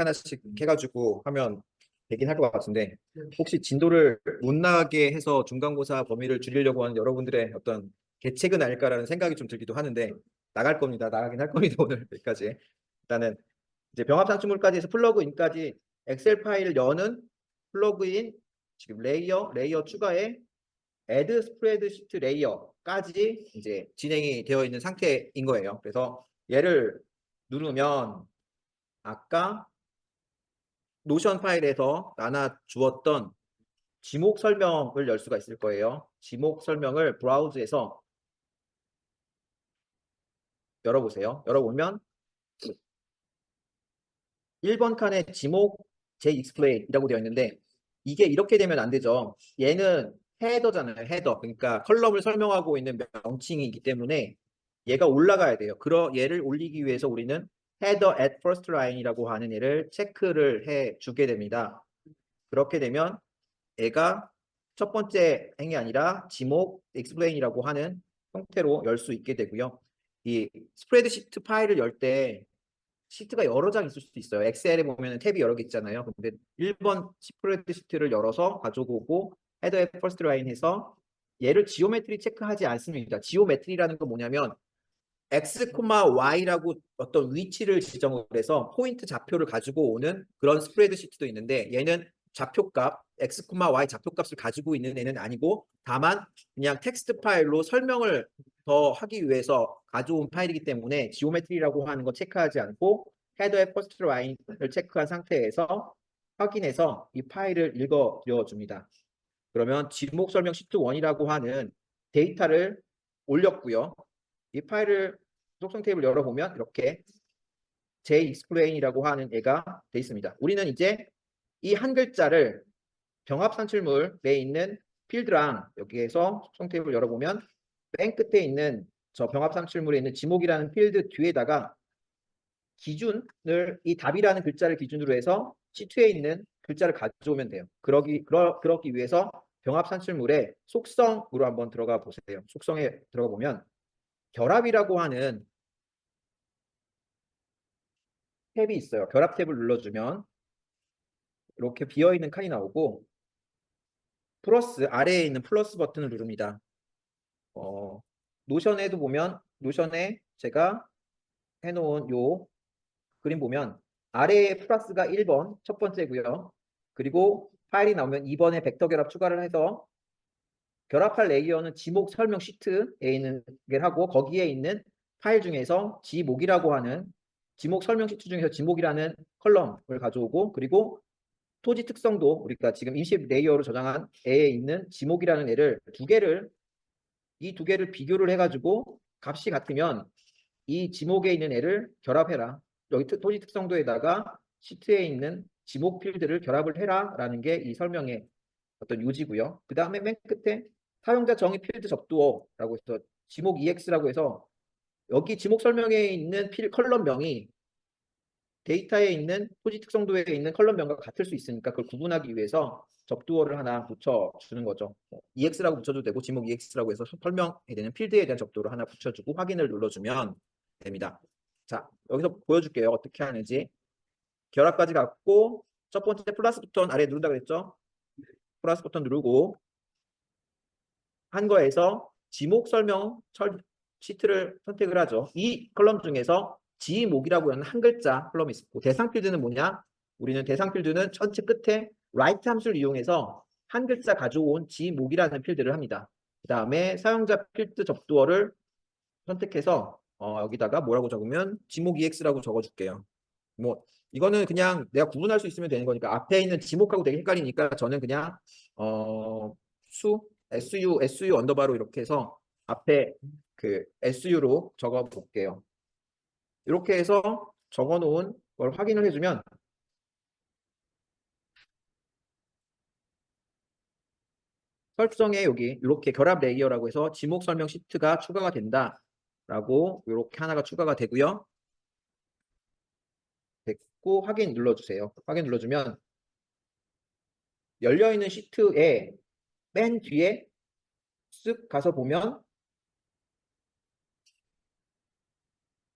해가지고 하면 되긴 할 것 같은데 혹시 진도를 못 나가게 해서 중간고사 범위를 줄이려고 하는 여러분들의 어떤 계책은 아닐까라는 생각이 좀 들기도 하는데 나갈 겁니다. 나가긴 할 겁니다. 오늘 여기까지. 일단은 이제 병합 산출물까지 해서 플러그인까지 엑셀 파일을 여는 플러그인 지금 레이어 추가에 add 스프레드시트 레이어까지 이제 진행이 되어 있는 상태인 거예요. 그래서 얘를 누르면 아까 노션 파일에서 나눠 주었던 지목 설명을 열 수가 있을 거예요. 지목 설명을 브라우즈에서 열어보세요. 열어보면 1번 칸에 지목 JExplain이라고 되어 있는데 이게 이렇게 되면 안 되죠. 얘는 헤더잖아요. 헤더. 그러니까 컬럼을 설명하고 있는 명칭이기 때문에 얘가 올라가야 돼요. 얘를 올리기 위해서 우리는 header at first line이라고 하는 얘를 체크를 해 주게 됩니다. 그렇게 되면 얘가 첫 번째 행이 아니라 지목 explain이라고 하는 형태로 열 수 있게 되고요. 이 스프레드시트 파일을 열 때 시트가 여러 장 있을 수도 있어요. 엑셀에 보면 탭이 여러 개 있잖아요. 근데 1번 스프레드시트를 열어서 가져오고 헤더에 퍼스트 라인 해서 얘를 지오메트리 체크하지 않습니다. 지오메트리라는 건 뭐냐면 x, y라고 어떤 위치를 지정을 해서 포인트 좌표를 가지고 오는 그런 스프레드시트도 있는데 얘는 좌표값, x, y 좌표값을 가지고 있는 애는 아니고 다만 그냥 텍스트 파일로 설명을 더 하기 위해서 가져온 파일이기 때문에 지오메트리라고 하는 거 체크하지 않고 헤더의 퍼스트 라인을 체크한 상태에서 확인해서 이 파일을 읽어 줍니다. 그러면 지목 설명 시트 1이라고 하는 데이터를 올렸고요. 이 파일을 속성 테이블 열어보면 이렇게 JExplain이라고 하는 애가 돼 있습니다. 우리는 이제 이 한 글자를 병합 산출물에 있는 필드랑 여기에서 속성 테이블 열어보면 맨 끝에 있는 저 병합 산출물에 있는 지목이라는 필드 뒤에다가 기준을 이 답이라는 글자를 기준으로 해서 C2에 있는 글자를 가져오면 돼요. 그러기 위해서 병합 산출물의 속성으로 한번 들어가 보세요. 속성에 들어가 보면 결합이라고 하는 탭이 있어요. 결합 탭을 눌러주면 이렇게 비어있는 칸이 나오고 플러스 아래에 있는 플러스 버튼을 누릅니다. 노션에도 보면 노션에 제가 해놓은 요 그림 보면 아래에 플러스가 1번 첫 번째고요. 그리고 파일이 나오면 2번에 벡터 결합 추가를 해서 결합할 레이어는 지목 설명 시트에 있는 게 하고 거기에 있는 파일 중에서 지목이라고 하는 지목 설명 시트 중에서 지목이라는 컬럼을 가져오고 그리고 토지 특성도 우리가 지금 임시 레이어로 저장한 애에 있는 지목이라는 애를 이 두 개를 비교를 해가지고 값이 같으면 이 지목에 있는 애를 결합해라. 여기 토지 특성도에다가 시트에 있는 지목 필드를 결합을 해라 라는 게 이 설명의 어떤 요지고요. 그 다음에 맨 끝에 사용자 정의 필드 접두어라고 해서 지목 EX라고 해서 여기 지목 설명에 있는 컬럼명이 데이터에 있는 토지 특성도에 있는 컬럼명과 같을 수 있으니까 그걸 구분하기 위해서 접두어를 하나 붙여주는 거죠. EX라고 붙여도 되고 지목 EX라고 해서 설명에 되는 필드에 대한 접두어를 하나 붙여주고 확인을 눌러주면 됩니다. 자, 여기서 보여줄게요. 어떻게 하는지. 결합까지 갖고 첫 번째 플러스 버튼 아래 누른다 그랬죠? 플러스 버튼 누르고 한 거에서 지목 설명 시트를 선택을 하죠. 이 컬럼 중에서 지목이라고 하는 한 글자 컬럼이 있고 대상 필드는 뭐냐? 우리는 대상 필드는 전체 끝에 write 함수를 이용해서 한 글자 가져온 지목이라는 필드를 합니다. 그 다음에 사용자 필드 접두어를 선택해서 여기다가 뭐라고 적으면 지목 EX라고 적어줄게요. 뭐 이거는 그냥 내가 구분할 수 있으면 되는 거니까 앞에 있는 지목하고 되게 헷갈리니까 저는 그냥 어, SU 언더바로 이렇게 해서 앞에 그 SU로 적어 볼게요. 이렇게 해서 적어 놓은 걸 확인을 해주면 설정에 여기 이렇게 결합 레이어라고 해서 지목 설명 시트가 추가가 된다라고 이렇게 하나가 추가가 되고요. 됐고 확인 눌러주세요. 확인 눌러주면 열려있는 시트에 맨 뒤에 쓱 가서 보면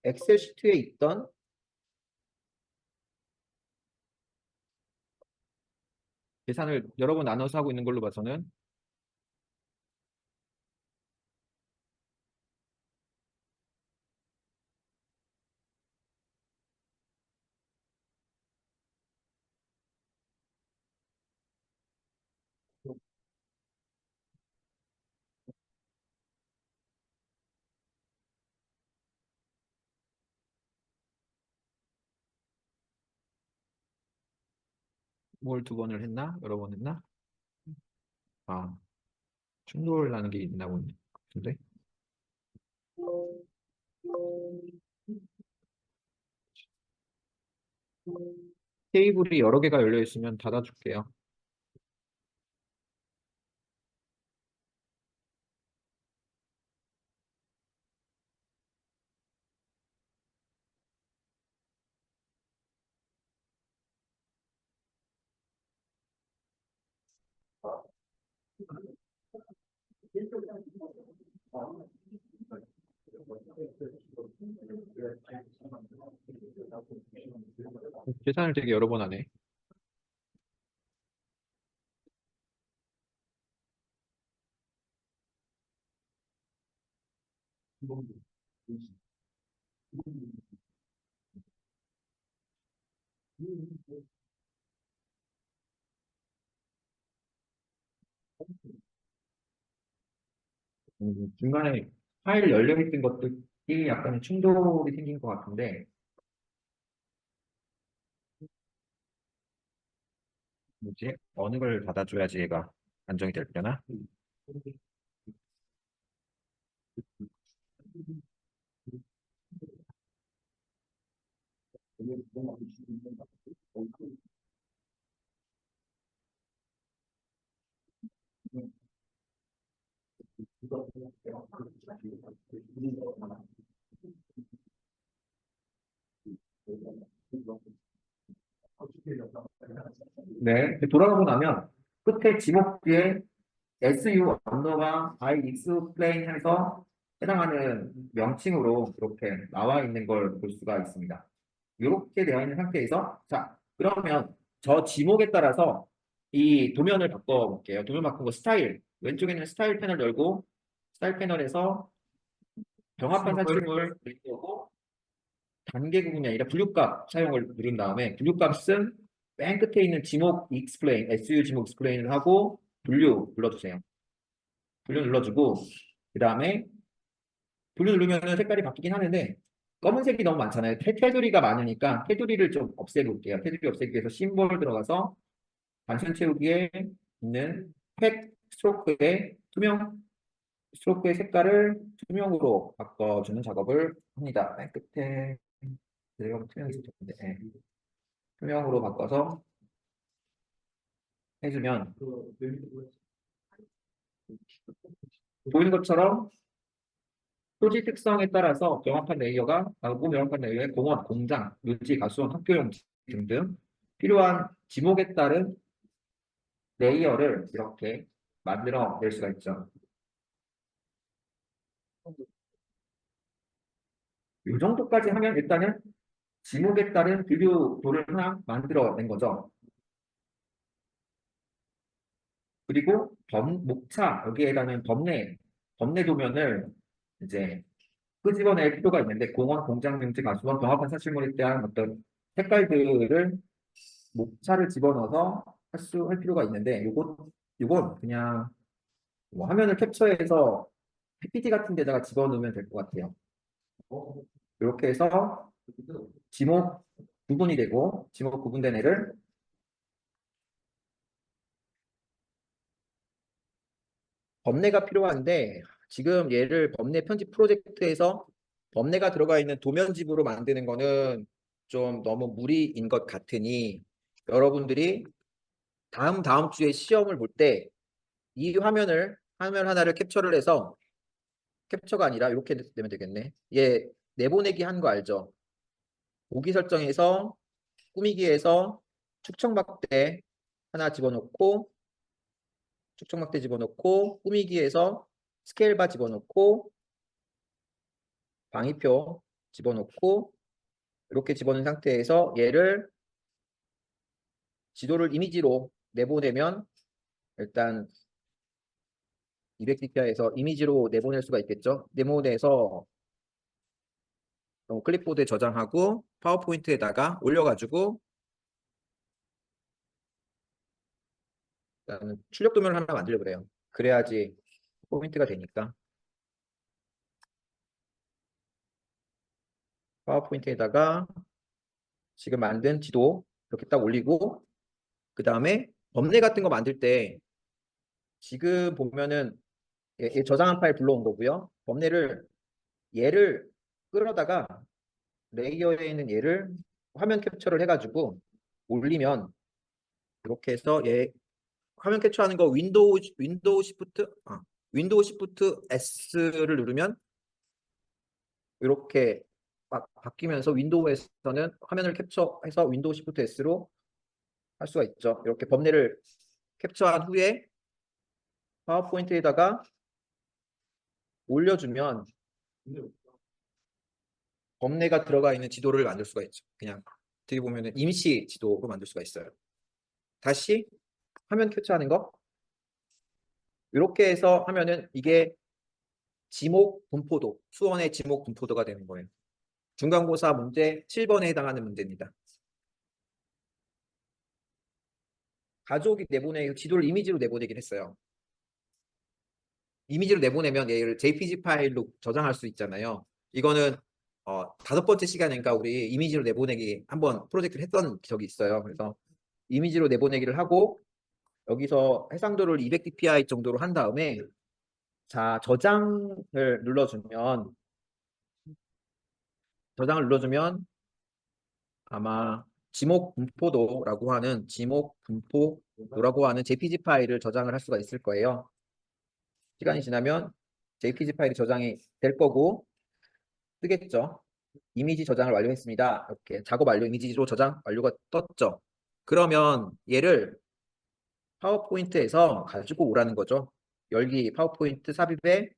엑셀 시트에 있던 계산을 여러 번 나눠서 하고 있는 걸로 봐서는 뭘 두 번을 했나? 여러 번 했나? 아, 충돌나는 게 있나 보네. 같은데? 테이블이 여러 개가 열려 있으면 닫아줄게요. 계산을 되게 여러 번 하네. 중간에 파일 열려 있던 것들이 약간 충돌이 생긴 것 같은데, 뭐지? 어느 걸 닫아줘야지 얘가 안정이 되려나? 네, 돌아가고 나면 끝에 지목 뒤에 SU 언더바 I explain 해서 해당하는 명칭으로 이렇게 나와 있는 걸 볼 수가 있습니다. 이렇게 되어 있는 상태에서 자, 그러면 저 지목에 따라서 이 도면을 바꿔볼게요. 도면 바꾼 거 스타일. 왼쪽에는 스타일 패널 열고 스타일 패널에서 병합한 사출물 누르고 단계 구분이 아니라 분류값 사용을 누른 다음에 분류값은 맨 끝에 있는 지목 explain, SU 지목 explain을 하고 분류 눌러주세요. 분류 눌러주고 그 다음에 분류 누르면 색깔이 바뀌긴 하는데 검은색이 너무 많잖아요. 테두리가 많으니까 테두리를 좀 없애볼게요. 테두리 없애기 위해서 심볼 들어가서 단순 채우기에 있는 색 스트로크의 투명 스트로크의 색깔을 투명으로 바꿔주는 작업을 합니다. 맨 끝에 내가 투명이 있었는데 투명으로 바꿔서 해주면 보이는 것처럼 소지 특성에 따라서 명확한 레이어가 나오고 명확한 레이어의 공원, 공장, 유지, 가수원, 학교용 등등 필요한 지목에 따른 레이어를 이렇게 만들어 낼 수가 있죠. 이 정도까지 하면 일단은 지목에 따른 분류도를 하나 만들어 낸 거죠. 그리고 목차 여기에다는 범례 도면을 이제 끄집어낼 필요가 있는데 공원, 공장, 명지, 가수원, 병합한 사실물에 대한 어떤 색깔들을 목차를 집어넣어서 할 필요가 있는데 요건 그냥 뭐 화면을 캡처해서 PPT 같은 데다가 집어넣으면 될 것 같아요. 이렇게 해서 지목 구분이 되고 지목 구분된 애를 범례가 필요한데 지금 얘를 범례 편집 프로젝트에서 범례가 들어가 있는 도면집으로 만드는 거는 좀 너무 무리인 것 같으니 여러분들이 다음 주에 시험을 볼 때 이 화면 하나를 캡처를 해서 캡처가 아니라 이렇게 되면 되겠네. 얘 내보내기 한 거 알죠? 보기 설정에서 꾸미기에서 축청 막대 하나 집어넣고 축청 막대 집어넣고 꾸미기에서 스케일 바 집어넣고 방위표 집어넣고 이렇게 집어넣은 상태에서 얘를 지도를 이미지로 내보내면 일단 200dpi에서 이미지로 내보낼 수가 있겠죠. 내보내서 클립보드에 저장하고 파워포인트에다가 올려가지고 일단 출력 도면을 하나 만들려고 그래요. 그래야지 포인트가 되니까 파워포인트에다가 지금 만든 지도 이렇게 딱 올리고 그 다음에 범례 같은 거 만들 때 지금 보면은 얘 저장한 파일 불러온 거고요. 범례를 얘를 끌어다가 레이어에 있는 얘를 화면 캡처를 해가지고 올리면 이렇게 해서 얘 화면 캡처하는 거 윈도우 시프트 S를 누르면 이렇게 바뀌면서 윈도우에서는 화면을 캡처해서 윈도우 시프트 S로 할 수가 있죠. 이렇게 범례를 캡처한 후에 파워포인트에다가 올려주면 범례가 들어가 있는 지도를 만들 수가 있죠. 그냥 어떻게 보면 임시 지도로 만들 수가 있어요. 다시 화면 캡처하는 거 이렇게 해서 하면은 이게 지목 분포도 수원의 지목 분포도가 되는 거예요. 중간고사 문제 7번에 해당하는 문제입니다. 가족이 지도를 이미지로 내보내긴 했어요. 이미지로 내보내면 얘를 JPG 파일로 저장할 수 있잖아요. 이거는 5번째 시간인가 우리 이미지로 내보내기 한번 프로젝트를 했던 적이 있어요. 그래서 이미지로 내보내기를 하고 여기서 해상도를 200dpi 정도로 한 다음에 자 저장을 눌러주면 아마 지목 분포도라고 하는 JPG 파일을 저장을 할 수가 있을 거예요. 시간이 지나면 JPG 파일이 저장이 될 거고 뜨겠죠. 이미지 저장을 완료했습니다. 이렇게 작업 완료 이미지로 저장 완료가 떴죠. 그러면 얘를 파워포인트에서 가지고 오라는 거죠. 열기 파워포인트 삽입에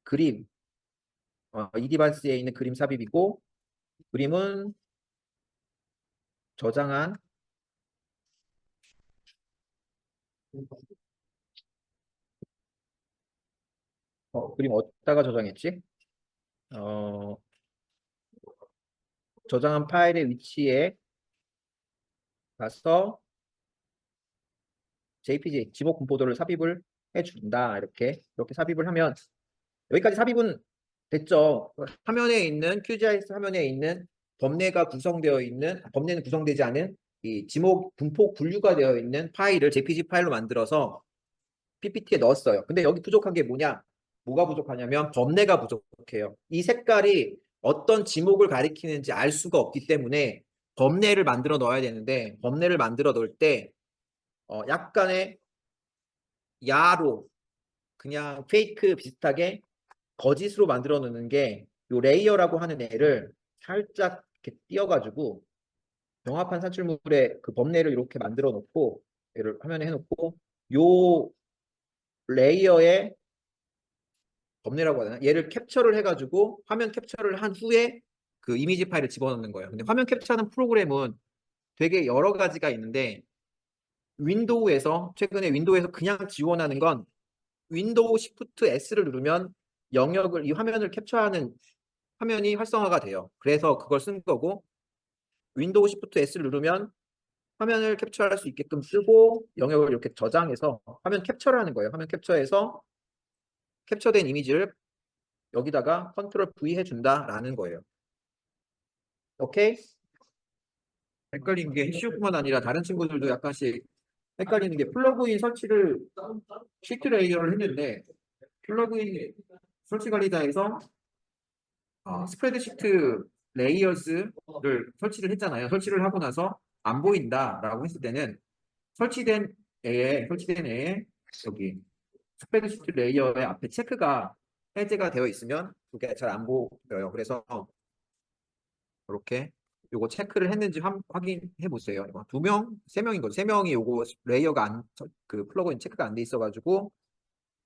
그림 이 디바이스에 있는 그림 삽입이고 그림은 저장한 그림 어디다가 저장했지? 어, 저장한 파일의 위치에 가서 JPG 지목 분포도를 삽입을 해준다. 이렇게 삽입을 하면 여기까지 삽입은 됐죠. 화면에 있는 QGIS 화면에 있는 범례가 구성되어 있는 범례는 구성되지 않은 이 지목 분포 분류가 되어 있는 파일을 JPG 파일로 만들어서 PPT에 넣었어요. 근데 여기 부족한 게 뭐냐? 뭐가 부족하냐면 범례가 부족해요. 이 색깔이 어떤 지목을 가리키는지 알 수가 없기 때문에 범례를 만들어 넣어야 되는데 범례를 만들어 넣을 때 약간의 야로 그냥 페이크 비슷하게 거짓으로 만들어 놓는 게 요 레이어라고 하는 애를 살짝 이렇게 띄어가지고 병합한 산출물의 그 범례를 이렇게 만들어 놓고 얘를 화면에 해놓고 요 레이어의 범례라고 하나 얘를 캡처를 해가지고 화면 캡처를 한 후에 그 이미지 파일을 집어넣는 거예요. 근데 화면 캡처하는 프로그램은 되게 여러 가지가 있는데 윈도우에서 최근에 윈도우에서 그냥 지원하는 건 윈도우 시프트 S를 누르면 영역을 이 화면을 캡처하는 화면이 활성화가 돼요. 그래서 그걸 쓴 거고 윈도우 시프트 S를 누르면 화면을 캡처할 수 있게끔 쓰고 영역을 이렇게 저장해서 화면 캡처를 하는 거예요. 화면 capture해서 캡처된 이미지를 여기다가 컨트롤 V 해준다라는 거예요. 오케이? 헷갈리는 게 시우뿐만 아니라 다른 친구들도 약간씩 헷갈리는 게 플러그인 설치를 시트 레이어를 했는데 플러그인 설치 관리자에서 스프레드시트 레이어스를 설치를 했잖아요. 설치를 하고 나서 안 보인다라고 했을 때는 설치된 애에 여기 스프레드시트 레이어의 앞에 체크가 해제가 되어 있으면 그게 잘 안 보여요. 그래서 이렇게 요거 체크를 했는지 확인해 보세요. 두 명, 세 명인 거죠. 세 명이 요거 레이어가 그 플러그인 체크가 안 돼 있어가지고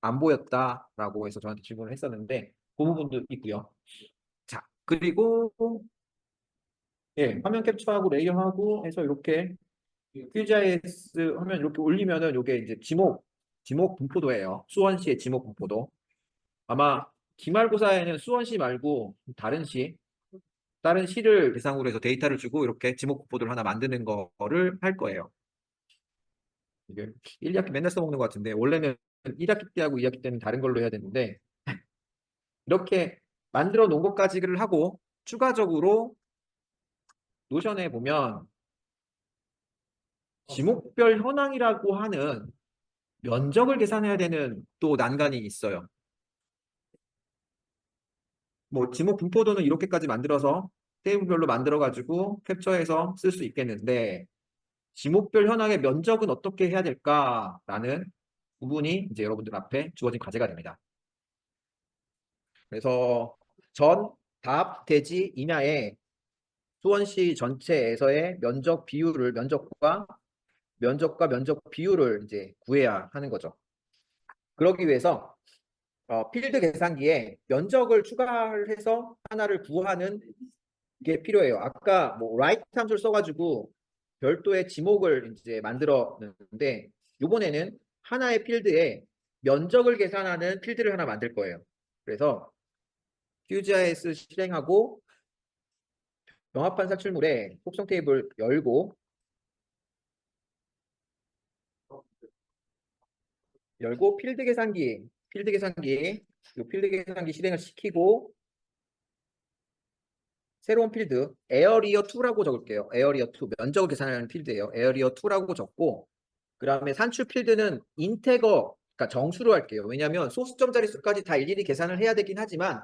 안 보였다라고 해서 저한테 질문을 했었는데 그 부분도 있고요. 자, 그리고 예, 화면 캡처하고 레이어하고 해서 이렇게 QGIS 화면 이렇게 올리면은 요게 이제 지목 분포도예요. 수원시의 지목 분포도. 아마 기말고사에는 수원시 말고 다른 시를 대상으로 해서 데이터를 주고 이렇게 지목 분포도를 하나 만드는 거를 할 거예요. 이게 1학기 맨날 써먹는 것 같은데 원래는 1학기 때하고 2학기 때는 다른 걸로 해야 되는데 이렇게 만들어 놓은 것까지를 하고 추가적으로 노션에 보면 지목별 현황이라고 하는 면적을 계산해야 되는 또 난관이 있어요. 뭐 지목 분포도는 이렇게까지 만들어서 테이블별로 만들어가지고 캡처해서 쓸 수 있겠는데 지목별 현황의 면적은 어떻게 해야 될까라는 부분이 이제 여러분들 앞에 주어진 과제가 됩니다. 그래서 답, 대지, 임야의 수원시 전체에서의 면적 비율을 이제 구해야 하는 거죠. 그러기 위해서 필드 계산기에 면적을 추가를 해서 하나를 구하는 게 필요해요. 아까 뭐 write 함수를 써가지고 별도의 지목을 이제 만들었는데 이번에는 하나의 필드에 면적을 계산하는 필드를 하나 만들 거예요. 그래서 QGIS 실행하고 병합한 산출물에 속성 테이블 열고 필드 계산기 실행을 시키고 새로운 필드 에어리어 2라고 적을게요. 에어리어 2 면적을 계산하는 필드예요. 에어리어 2라고 적고 그 다음에 산출 필드는 인테거 그러니까 정수로 할게요. 왜냐하면 소수점 자릿수까지 다 일일이 계산을 해야 되긴 하지만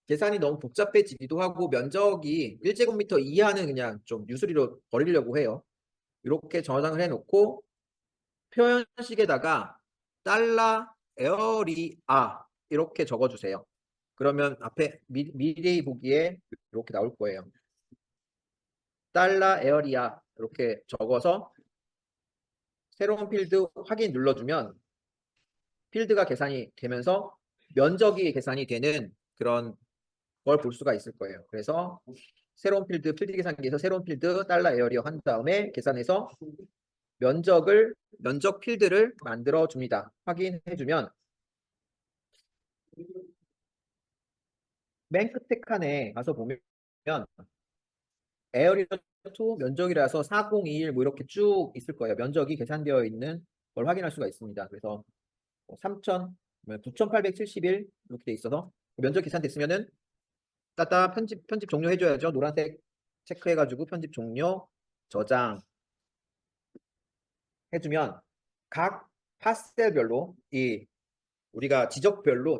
계산이 너무 복잡해지기도 하고 면적이 1제곱미터 이하는 그냥 좀 유수리로 버리려고 해요. 이렇게 저장을 해놓고 표현식에다가 달러 에어리아 이렇게 적어주세요. 그러면 앞에 미리 보기에 이렇게 나올 거예요. 달러 에어리아 이렇게 적어서 새로운 필드 확인 눌러주면 필드가 계산이 되면서 면적이 계산이 되는 그런 걸 볼 수가 있을 거예요. 그래서 새로운 필드 계산기에서 새로운 필드 달러 에어리어 한 다음에 계산해서 면적을 면적 필드를 만들어 줍니다. 확인해 주면 맨 끝에 칸에 가서 보면 에어리어 2 면적이라서 4021 뭐 이렇게 쭉 있을 거예요. 면적이 계산되어 있는 걸 확인할 수가 있습니다. 그래서 3000, 9871 이렇게 돼 있어서 면적 계산됐으면은 따따 편집 종료해줘야죠. 노란색 체크해가지고 편집 종료, 저장 해주면 각 파셀별로 이 우리가 지적별로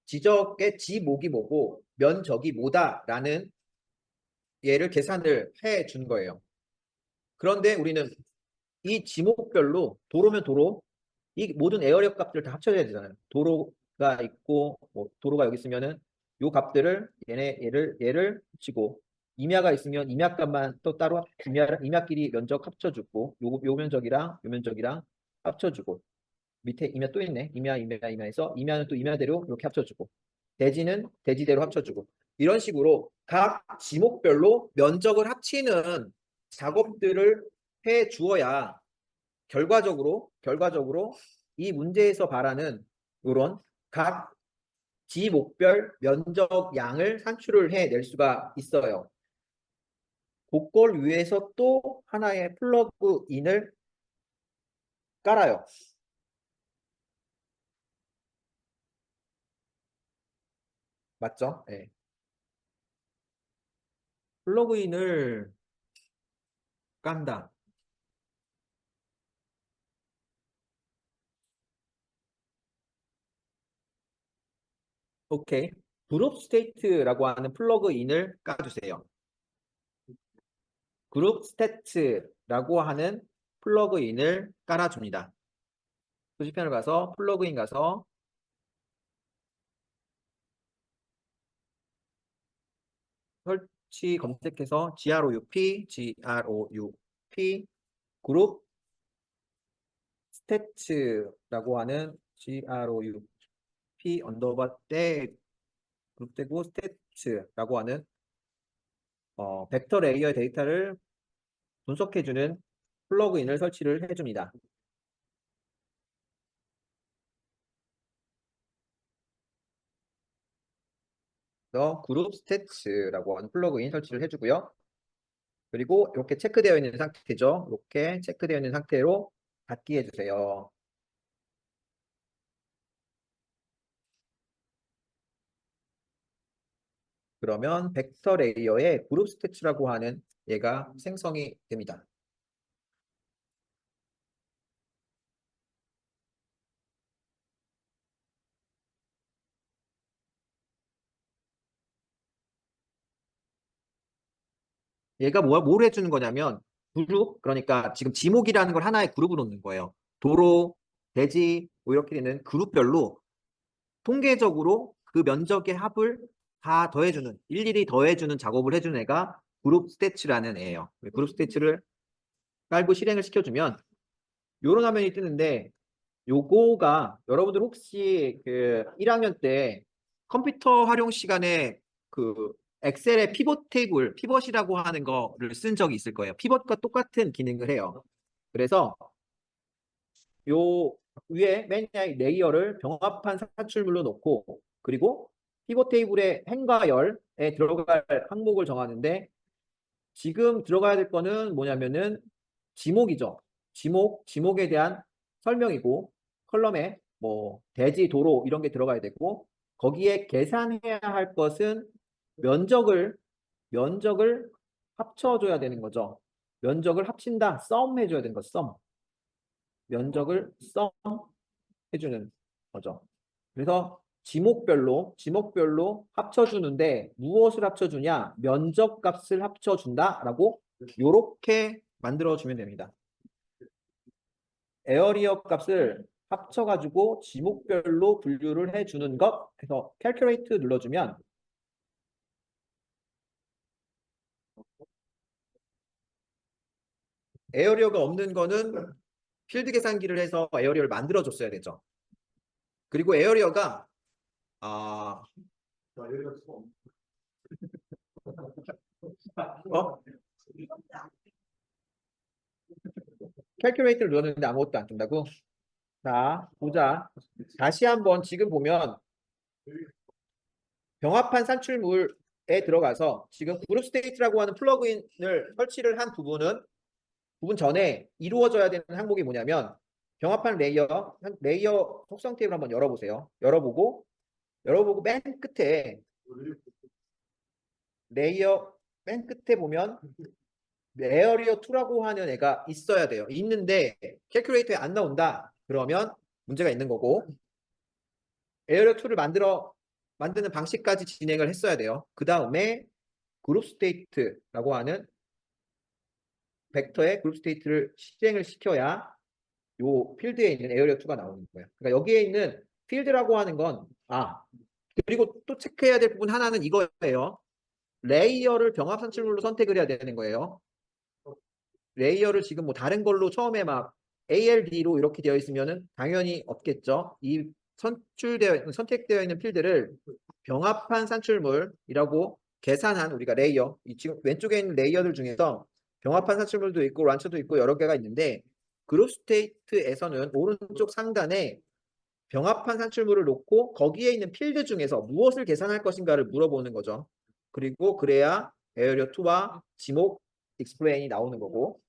지적의 지목이 뭐고 면적이 뭐다라는 얘를 계산을 해 준 거예요. 그런데 우리는 이 지목별로 도로면 도로 이 모든 에어리어 값들을 다 합쳐야 되잖아요. 도로가 있고 뭐 도로가 여기 있으면은 요 값들을 얘를 붙이고 임야가 있으면 임야 값만 또 따로 임야끼리 면적 합쳐주고 요 면적이랑 요 면적이랑 합쳐주고 밑에 임야 또 있네. 임야에서 임야는 또 임야대로 이렇게 합쳐주고 대지는 대지대로 합쳐주고 이런 식으로 각 지목별로 면적을 합치는 작업들을 해 주어야 결과적으로 이 문제에서 바라는 이런 각 지목별 면적 양을 산출을 해낼 수가 있어요. 그걸 위해서 또 하나의 플러그인을 깔아요. 맞죠? 네. 플러그인을 깐다. 오케이. 그룹 스테이트라고 하는 플러그인을 까주세요. 그룹 스태츠라고 하는 플러그인을 깔아줍니다. 표지편을 가서 플러그인 가서 설치 검색해서 group 그룹 스태츠라고 하는 group 언더바 때 그룹되고 스태츠라고 하는 벡터 레이어의 데이터를 분석해주는 플러그인을 설치를 해줍니다. 그래서 그룹 스태츠라고 하는 플러그인 설치를 해주고요. 그리고 이렇게 체크되어 있는 상태죠. 이렇게 체크되어 있는 상태로 닫기 해주세요. 그러면 벡터 레이어에 그룹 스태츠라고 하는 얘가 생성이 됩니다. 얘가 뭘 해주는 거냐면 그룹, 그러니까 지금 지목이라는 걸 하나의 그룹으로 놓는 거예요. 도로, 대지 뭐 이렇게 되는 그룹별로 통계적으로 그 면적의 합을 다 더해주는, 일일이 더해주는 작업을 해주는 애가 그룹 스태츠라는 애예요. 그룹 스태츠를 깔고 실행을 시켜주면 요런 화면이 뜨는데, 요거가 여러분들 혹시 그 1학년 때 컴퓨터 활용 시간에 그 엑셀의 피벗 테이블, 피벗이라고 하는 거를 쓴 적이 있을 거예요. 피벗과 똑같은 기능을 해요. 그래서 요 위에 맨 위에 레이어를 병합한 산출물로 놓고, 그리고 피벗 테이블의 행과 열에 들어갈 항목을 정하는데, 지금 들어가야 될 거는 뭐냐면은 지목이죠. 지목에 대한 설명이고, 컬럼에 뭐 대지, 도로 이런 게 들어가야 되고, 거기에 계산해야 할 것은 면적을 합쳐줘야 되는 거죠. 면적을 합친다, 썸 해줘야 되는 거, 썸. 면적을 썸 해주는 거죠. 그래서 지목별로 합쳐주는데 무엇을 합쳐주냐? 면적 값을 합쳐준다라고 요렇게 만들어주면 됩니다. 에어리어 값을 합쳐가지고 지목별로 분류를 해주는 것 해서 calculate 눌러주면 에어리어가 없는 거는 필드 계산기를 해서 에어리어를 만들어줬어야 되죠. 그리고 에어리어가 아, 어? 캘큘레이터를 눌렀는데 아무것도 안 뜬다고? 자, 보자. 다시 한번 지금 보면 병합한 산출물에 들어가서 지금 그룹 스테이트라고 하는 플러그인을 설치를 한 부분 전에 이루어져야 되는 항목이 뭐냐면 병합한 레이어 속성 탭을 한번 열어보세요. 열어보고 맨 끝에 레이어 맨 끝에 보면 에어리어 2라고 하는 애가 있어야 돼요. 있는데 캘큘레이터에 안 나온다. 그러면 문제가 있는 거고 에어리어 2를 만드는 방식까지 진행을 했어야 돼요. 그 다음에 그룹 스테이트라고 하는 벡터의 그룹 스테이트를 실행을 시켜야 요 필드에 있는 에어리어 2가 나오는 거예요. 그러니까 여기에 있는 필드라고 하는 건 그리고 또 체크해야 될 부분 하나는 이거예요. 레이어를 병합 산출물로 선택을 해야 되는 거예요. 레이어를 지금 뭐 다른 걸로 처음에 막 ALD로 이렇게 되어 있으면은 당연히 없겠죠. 이 선택되어 있는 필드를 병합한 산출물이라고 계산한 우리가 레이어, 지금 왼쪽에 있는 레이어들 중에서 병합한 산출물도 있고 란처도 있고 여러 개가 있는데 그룹 스테이트에서는 오른쪽 상단에 병합한 산출물을 놓고 거기에 있는 필드 중에서 무엇을 계산할 것인가를 물어보는 거죠. 그리고 그래야 에어리어 2와 지목 explain이 나오는 거고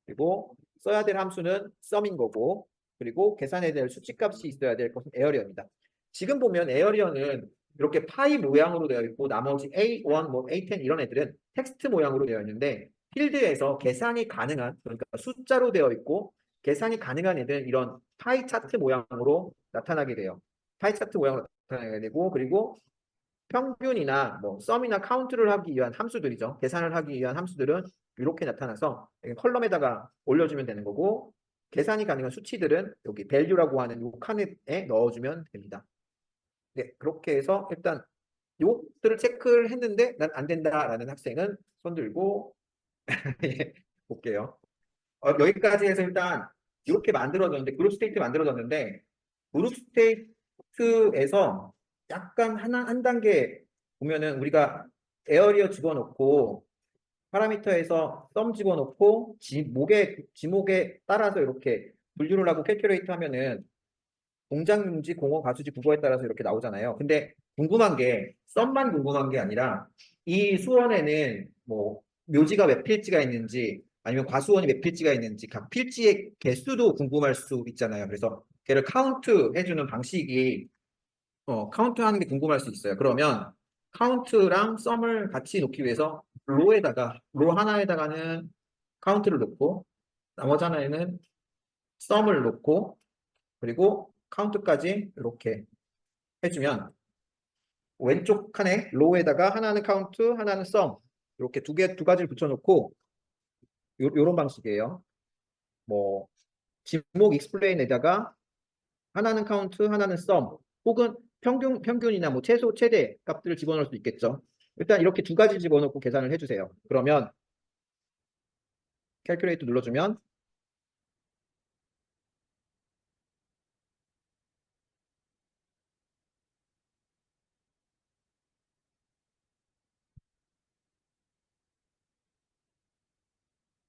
그리고 써야 될 함수는 sum인 거고 그리고 계산해야 될 수치값이 있어야 될 것은 에어리어입니다. 지금 보면 에어리어는 이렇게 파이 모양으로 되어 있고 나머지 A1, 뭐 A10 이런 애들은 텍스트 모양으로 되어 있는데 필드에서 계산이 가능한 그러니까 숫자로 되어 있고 계산이 가능한 애들은 이런 파이 차트 모양으로 나타나게 돼요. 파이 차트 모양으로 나타나게 되고 그리고 평균이나 뭐 썸이나 카운트를 하기 위한 함수들이죠. 계산을 하기 위한 함수들은 이렇게 나타나서 컬럼에다가 올려주면 되는 거고 계산이 가능한 수치들은 여기 value라고 하는 이 칸에 넣어주면 됩니다. 네, 그렇게 해서 일단 요것들을 체크를 했는데 난 안 된다라는 학생은 손 들고 볼게요. 여기까지 해서 일단 이렇게 만들어졌는데 그룹 스테이트 만들어졌는데 그룹 스테이트에서 약간 한 단계 보면은 우리가 에어리어 집어넣고 파라미터에서 썸 집어넣고 지목에 따라서 이렇게 분류를 하고 캘큘레이트 하면은 공장용지, 공원, 가수지, 국어에 따라서 이렇게 나오잖아요. 근데 궁금한 게 썸만 궁금한 게 아니라 이 수원에는 뭐 묘지가 몇 필지가 있는지 아니면 과수원이 몇 필지가 있는지 각 필지의 개수도 궁금할 수 있잖아요. 그래서 걔를 카운트 해주는 방식이 카운트하는 게 궁금할 수 있어요. 그러면 카운트랑 썸을 같이 놓기 위해서 로 하나에다가는 카운트를 놓고 나머지 하나에는 썸을 놓고 그리고 카운트까지 이렇게 해주면 왼쪽 칸에 로우에다가 하나는 카운트, 하나는 썸 이렇게 두 가지를 붙여놓고 요런 방식이에요. 뭐 지목 익스플레인에다가 하나는 카운트, 하나는 썸 혹은 평균이나 뭐 최소, 최대 값들을 집어넣을 수 있겠죠. 일단 이렇게 두 가지 집어넣고 계산을 해주세요. 그러면 캘큘레이트 눌러주면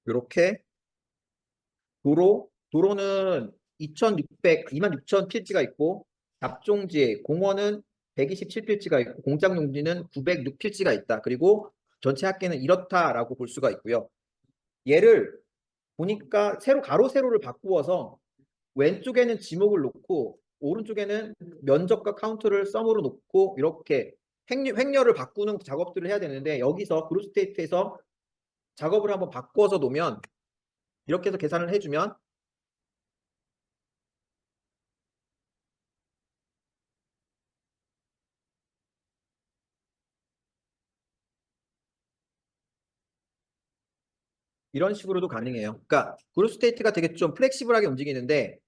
이렇게 도로는 2600 필지가 있고 잡종지 공원은 127 필지가 있고 공장용지는 906 필지가 있다. 그리고 전체 합계는 이렇다라고 볼 수가 있고요. 얘를 보니까 가로 세로를 바꾸어서 왼쪽에는 지목을 놓고 오른쪽에는 면적과 카운트를 썸으로 놓고 이렇게 횡렬을 바꾸는 작업들을 해야 되는데 여기서 그룹 스테이트에서 작업을 한번 바꿔서 놓으면 이렇게 해서 계산을 해주면 이런 식으로도 가능해요. 그러니까 그룹 스테이트가 되게 좀 플렉시블하게 움직이는데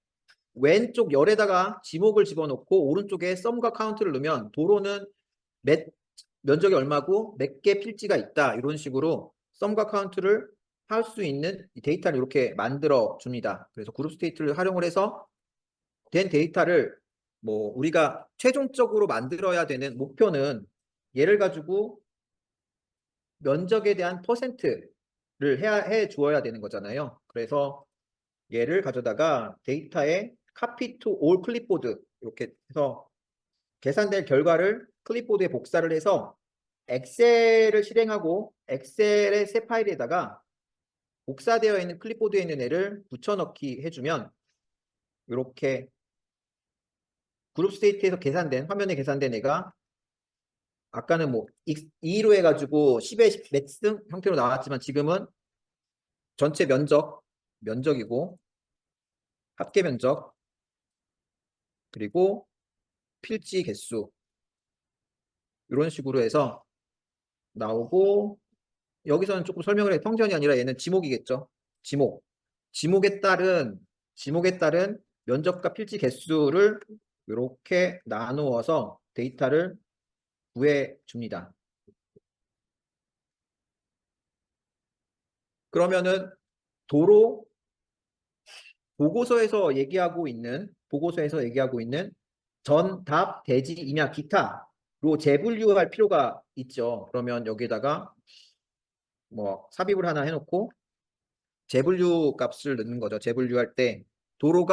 왼쪽 열에다가 지목을 집어넣고 오른쪽에 썸과 카운트를 넣으면 도로는 몇 면적이 얼마고 몇 개 필지가 있다 이런 식으로 썸과 카운트를 할 수 있는 데이터를 이렇게 만들어 줍니다. 그래서 그룹 스테이트를 활용을 해서 된 데이터를 뭐 우리가 최종적으로 만들어야 되는 목표는 얘를 가지고 면적에 대한 퍼센트를 해 주어야 되는 거잖아요. 그래서 얘를 가져다가 데이터에 copy to all clipboard 이렇게 해서 계산된 결과를 클립보드에 복사를 해서 엑셀을 실행하고 엑셀의 새 파일에다가 복사되어 있는 클립보드에 있는 애를 붙여넣기 해주면 이렇게 그룹 스테이트에서 계산된 화면에 계산된 애가 아까는 뭐 2로 해가지고 10의 10 맥스 형태로 나왔지만 지금은 전체 면적이고 합계 면적 그리고 필지 개수 이런 식으로 해서 나오고 여기서는 조금 설명을 해. 평전이 아니라 얘는 지목이겠죠. 지목. 지목에 따른 면적과 필지 개수를 이렇게 나누어서 데이터를 구해 줍니다. 그러면은 도로 보고서에서 얘기하고 있는 전, 답, 대지, 임야, 기타로 재분류할 필요가 있죠. 그러면 여기다가 뭐 삽입을 하나 해놓고 재분류 값을 넣는 거죠. 재분류할 때 도로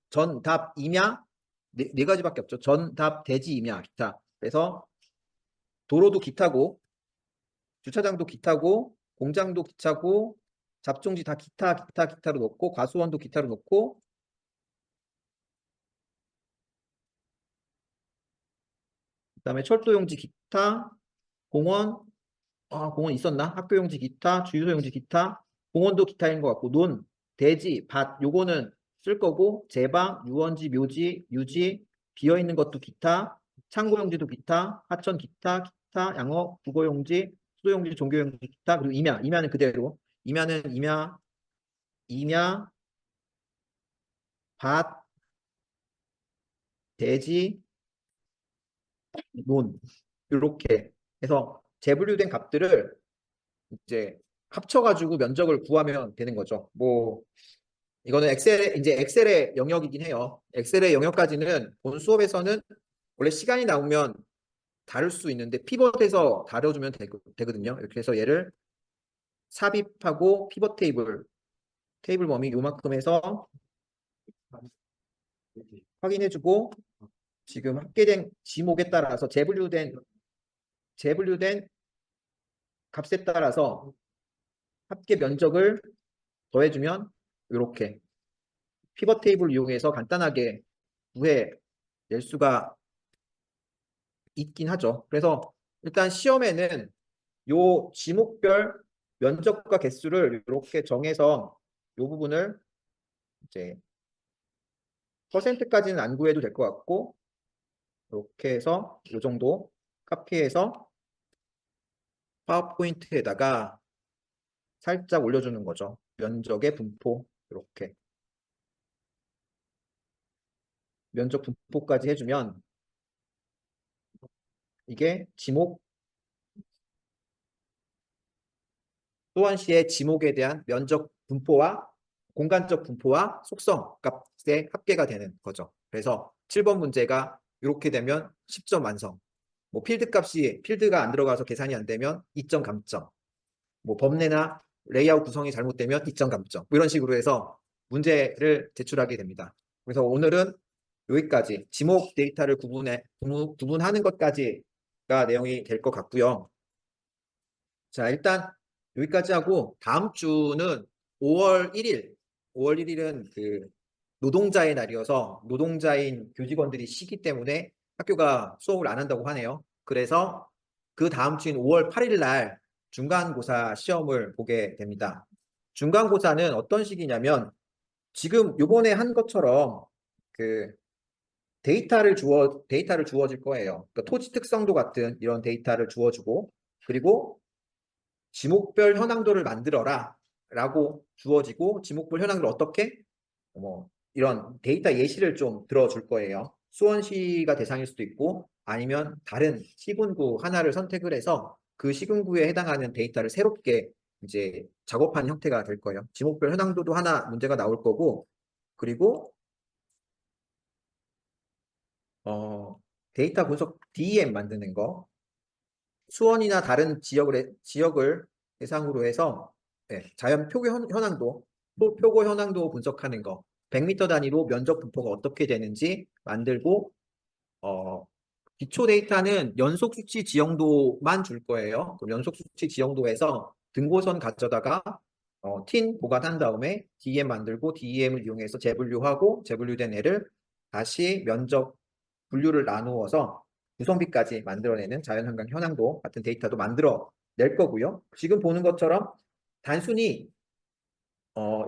전, 답, 임야 네 가지밖에 없죠. 전, 답, 대지, 임야, 기타. 그래서 도로도 기타고 주차장도 기타고 공장도 기타고 잡종지 다 기타로 놓고 과수원도 기타로 놓고 그다음에 철도용지 기타 공원 공원 있었나? 학교용지 기타 주유소용지 기타 공원도 기타인 것 같고 대지 밭 요거는 쓸 거고 제방 유원지 묘지 유지 비어있는 것도 기타 창고용지도 기타 하천 기타 양업 국어용지 수도용지 종교용지 기타 그리고 임야는 그대로 임야는 임야 밭 대지 논 이렇게 해서 재분류된 값들을 이제 합쳐가지고 면적을 구하면 되는 거죠. 뭐 이거는 엑셀의 영역이긴 해요. 엑셀의 영역까지는 본 수업에서는 원래 시간이 나오면 다룰 수 있는데 피벗해서 다뤄주면 되거든요. 이렇게 해서 얘를 삽입하고 피벗 테이블 범위 요만큼 해서 확인해주고 지금 합계된 지목에 따라서 재분류된 값에 따라서 합계 면적을 더해주면 이렇게 피벗 테이블 이용해서 간단하게 구해낼 수가 있긴 하죠. 그래서 일단 시험에는 요 지목별 면적과 개수를 이렇게 정해서 요 부분을 이제 퍼센트까지는 안 구해도 될 것 같고 이렇게 해서 요 정도 카피해서 파워포인트에다가 살짝 올려주는 거죠. 면적의 분포 이렇게 면적 분포까지 해주면 이게 수원시의 지목에 대한 면적 분포와 공간적 분포와 속성 값의 합계가 되는 거죠. 그래서 7번 문제가 이렇게 되면 10점 완성. 뭐 필드가 안 들어가서 계산이 안 되면 2점 감점. 뭐 법례나 레이아웃 구성이 잘못되면 2점 감점. 뭐 이런 식으로 해서 문제를 제출하게 됩니다. 그래서 오늘은 여기까지 지목 데이터를 구분하는 것까지가 내용이 될 것 같고요. 자, 일단 여기까지 하고 다음 주는 5월 1일. 5월 1일은 그 노동자의 날이어서 노동자인 교직원들이 쉬기 때문에 학교가 수업을 안 한다고 하네요. 그래서 그 다음 주인 5월 8일 날 중간고사 시험을 보게 됩니다. 중간고사는 어떤 식이냐면 지금 요번에 한 것처럼 그 데이터를 주어질 거예요. 그러니까 토지 특성도 같은 이런 데이터를 주어주고 그리고 지목별 현황도를 만들어라 라고 주어지고 지목별 현황도를 어떻게 이런 데이터 예시를 좀 들어줄 거예요. 수원시가 대상일 수도 있고 아니면 다른 시군구 하나를 선택을 해서 그 시군구에 해당하는 데이터를 새롭게 이제 작업한 형태가 될 거예요. 지목별 현황도도 하나 문제가 나올 거고 그리고 데이터 분석 DEM 만드는 거 수원이나 다른 지역을 대상으로 해서 자연 표기 현황도 표고 현황도 분석하는 거, 100m 단위로 면적 분포가 어떻게 되는지 만들고, 기초 데이터는 연속 수치 지형도만 줄 거예요. 그럼 연속 수치 지형도에서 등고선 가져다가 틴 보관한 다음에 DEM 만들고 DEM을 이용해서 재분류하고 재분류된 애를 다시 면적 분류를 나누어서 구성비까지 만들어내는 자연환경 현황도 같은 데이터도 만들어 낼 거고요. 지금 보는 것처럼 단순히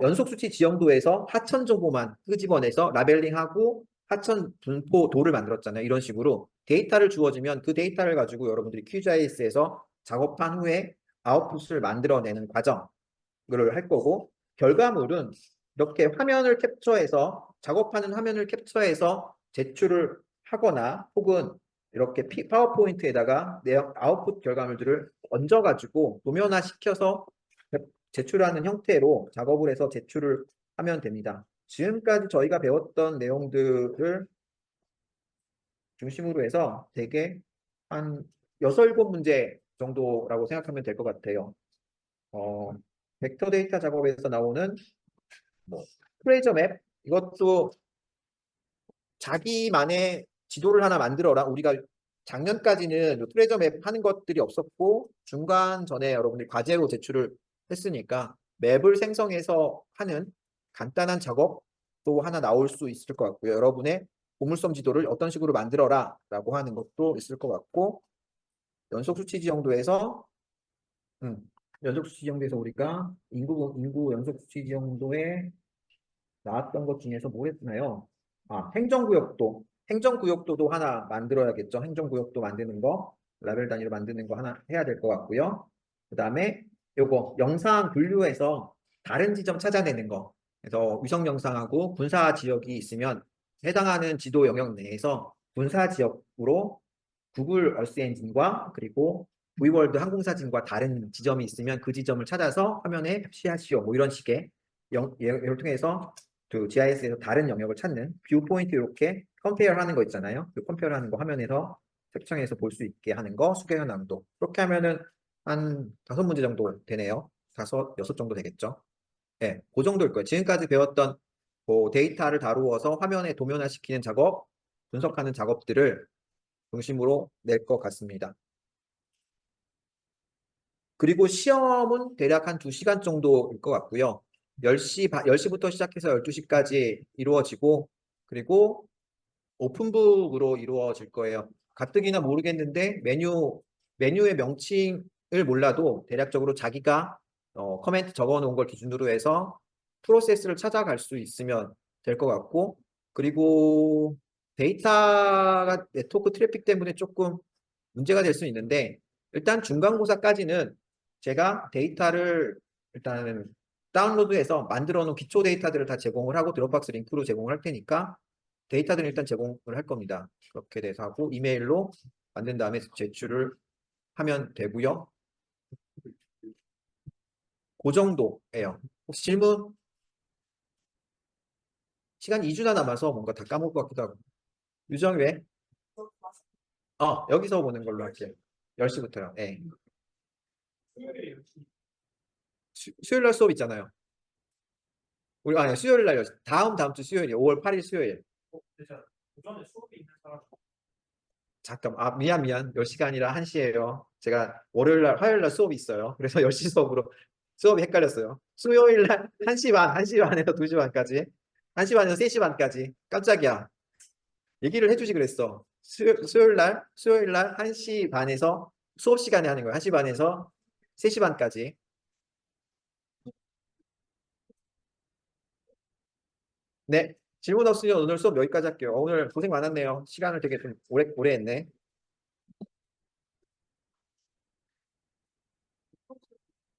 연속 수치 지형도에서 하천 정보만 끄집어내서 라벨링하고 하천 분포도를 만들었잖아요. 이런 식으로 데이터를 주어지면 그 데이터를 가지고 여러분들이 QGIS에서 작업한 후에 아웃풋을 만들어내는 과정을 할 거고, 결과물은 이렇게 화면을 캡처해서 작업하는 화면을 캡처해서 제출을 하거나 혹은 이렇게 파워포인트에다가 내용 아웃풋 결과물들을 얹어가지고 도면화 시켜서 제출하는 형태로 작업을 해서 제출을 하면 됩니다. 지금까지 저희가 배웠던 내용들을 중심으로 해서 대개 한 6, 7문제 정도라고 생각하면 될 것 같아요. 벡터 데이터 작업에서 나오는 뭐 트레저 맵, 이것도 자기만의 지도를 하나 만들어라. 우리가 작년까지는 트레저 맵 하는 것들이 없었고 중간 전에 여러분들이 과제로 제출을 했으니까 맵을 생성해서 하는 간단한 작업도 하나 나올 수 있을 것 같고요. 여러분의 보물섬 지도를 어떤 식으로 만들어라 라고 하는 것도 있을 것 같고, 연속 수치 지형도에서 연속 수치 지형도에서 우리가 인구 연속 수치 지형도에 나왔던 것 중에서 뭐 했나요? 행정구역도도 하나 만들어야겠죠. 행정구역도 만드는 거, 라벨 단위로 만드는 거 하나 해야 될 것 같고요. 그 다음에 요거 영상 분류해서 다른 지점 찾아내는 거. 그래서 위성 영상하고 군사 지역이 있으면 해당하는 지도 영역 내에서 군사 지역으로 구글 얼스 엔진과 그리고 V월드 항공사진과 다른 지점이 있으면 그 지점을 찾아서 화면에 표시하시오. 뭐 이런 식의 예를 통해서 그 GIS에서 다른 영역을 찾는 뷰 포인트 이렇게 컴페어 하는 거 있잖아요. 그 컴페어 하는 거 화면에서 색청해서 볼 수 있게 하는 거, 수계 현황도. 그렇게 하면은 한 5문제 정도 되네요. 5, 6 정도 되겠죠. 네, 그 정도일 거예요. 지금까지 배웠던 그 데이터를 다루어서 화면에 도면화시키는 작업, 분석하는 작업들을 중심으로 낼 것 같습니다. 그리고 시험은 대략 한 2시간 정도일 것 같고요. 10시부터 시작해서 12시까지 이루어지고, 그리고 오픈북으로 이루어질 거예요. 가뜩이나 모르겠는데 메뉴의 명칭을 몰라도 대략적으로 자기가 커멘트 적어 놓은 걸 기준으로 해서 프로세스를 찾아갈 수 있으면 될 것 같고, 그리고 데이터가 네트워크 트래픽 때문에 조금 문제가 될 수 있는데, 일단 중간고사까지는 제가 데이터를 일단은 다운로드해서 만들어 놓은 기초 데이터들을 다 제공을 하고 드롭박스 링크로 제공을 할 테니까 데이터들은 일단 제공을 할 겁니다. 그렇게 돼서 하고 이메일로 만든 다음에 제출을 하면 되고요. 그 정도예요. 혹시 질문? 시간 2주나 남아서 뭔가 다 까먹을 것 같기도 하고. 유정 왜? 여기서 보는 걸로 할게요. 10시부터요. 네. 수요일 날 수업 있잖아요. 아니, 수요일 날 다음 주 수요일이에요. 5월 8일 수요일. 진짜 오전에 수업이 있는 사람 잠깐, 미안. 10시가 아니라 1시예요. 제가 화요일 날 수업이 있어요. 그래서 10시 수업으로 수업이 헷갈렸어요. 수요일 날 1시 반, 1시 반에서 2시 반까지. 1시 반에서 3시 반까지. 깜짝이야. 얘기를 해주지 그랬어. 수요일 날 1시 반에서 수업 시간에 하는 거예요. 1시 반에서 3시 반까지. 네. 질문 없으면 오늘 수업 여기까지 할게요. 오늘 고생 많았네요. 시간을 되게 좀 오래 했네.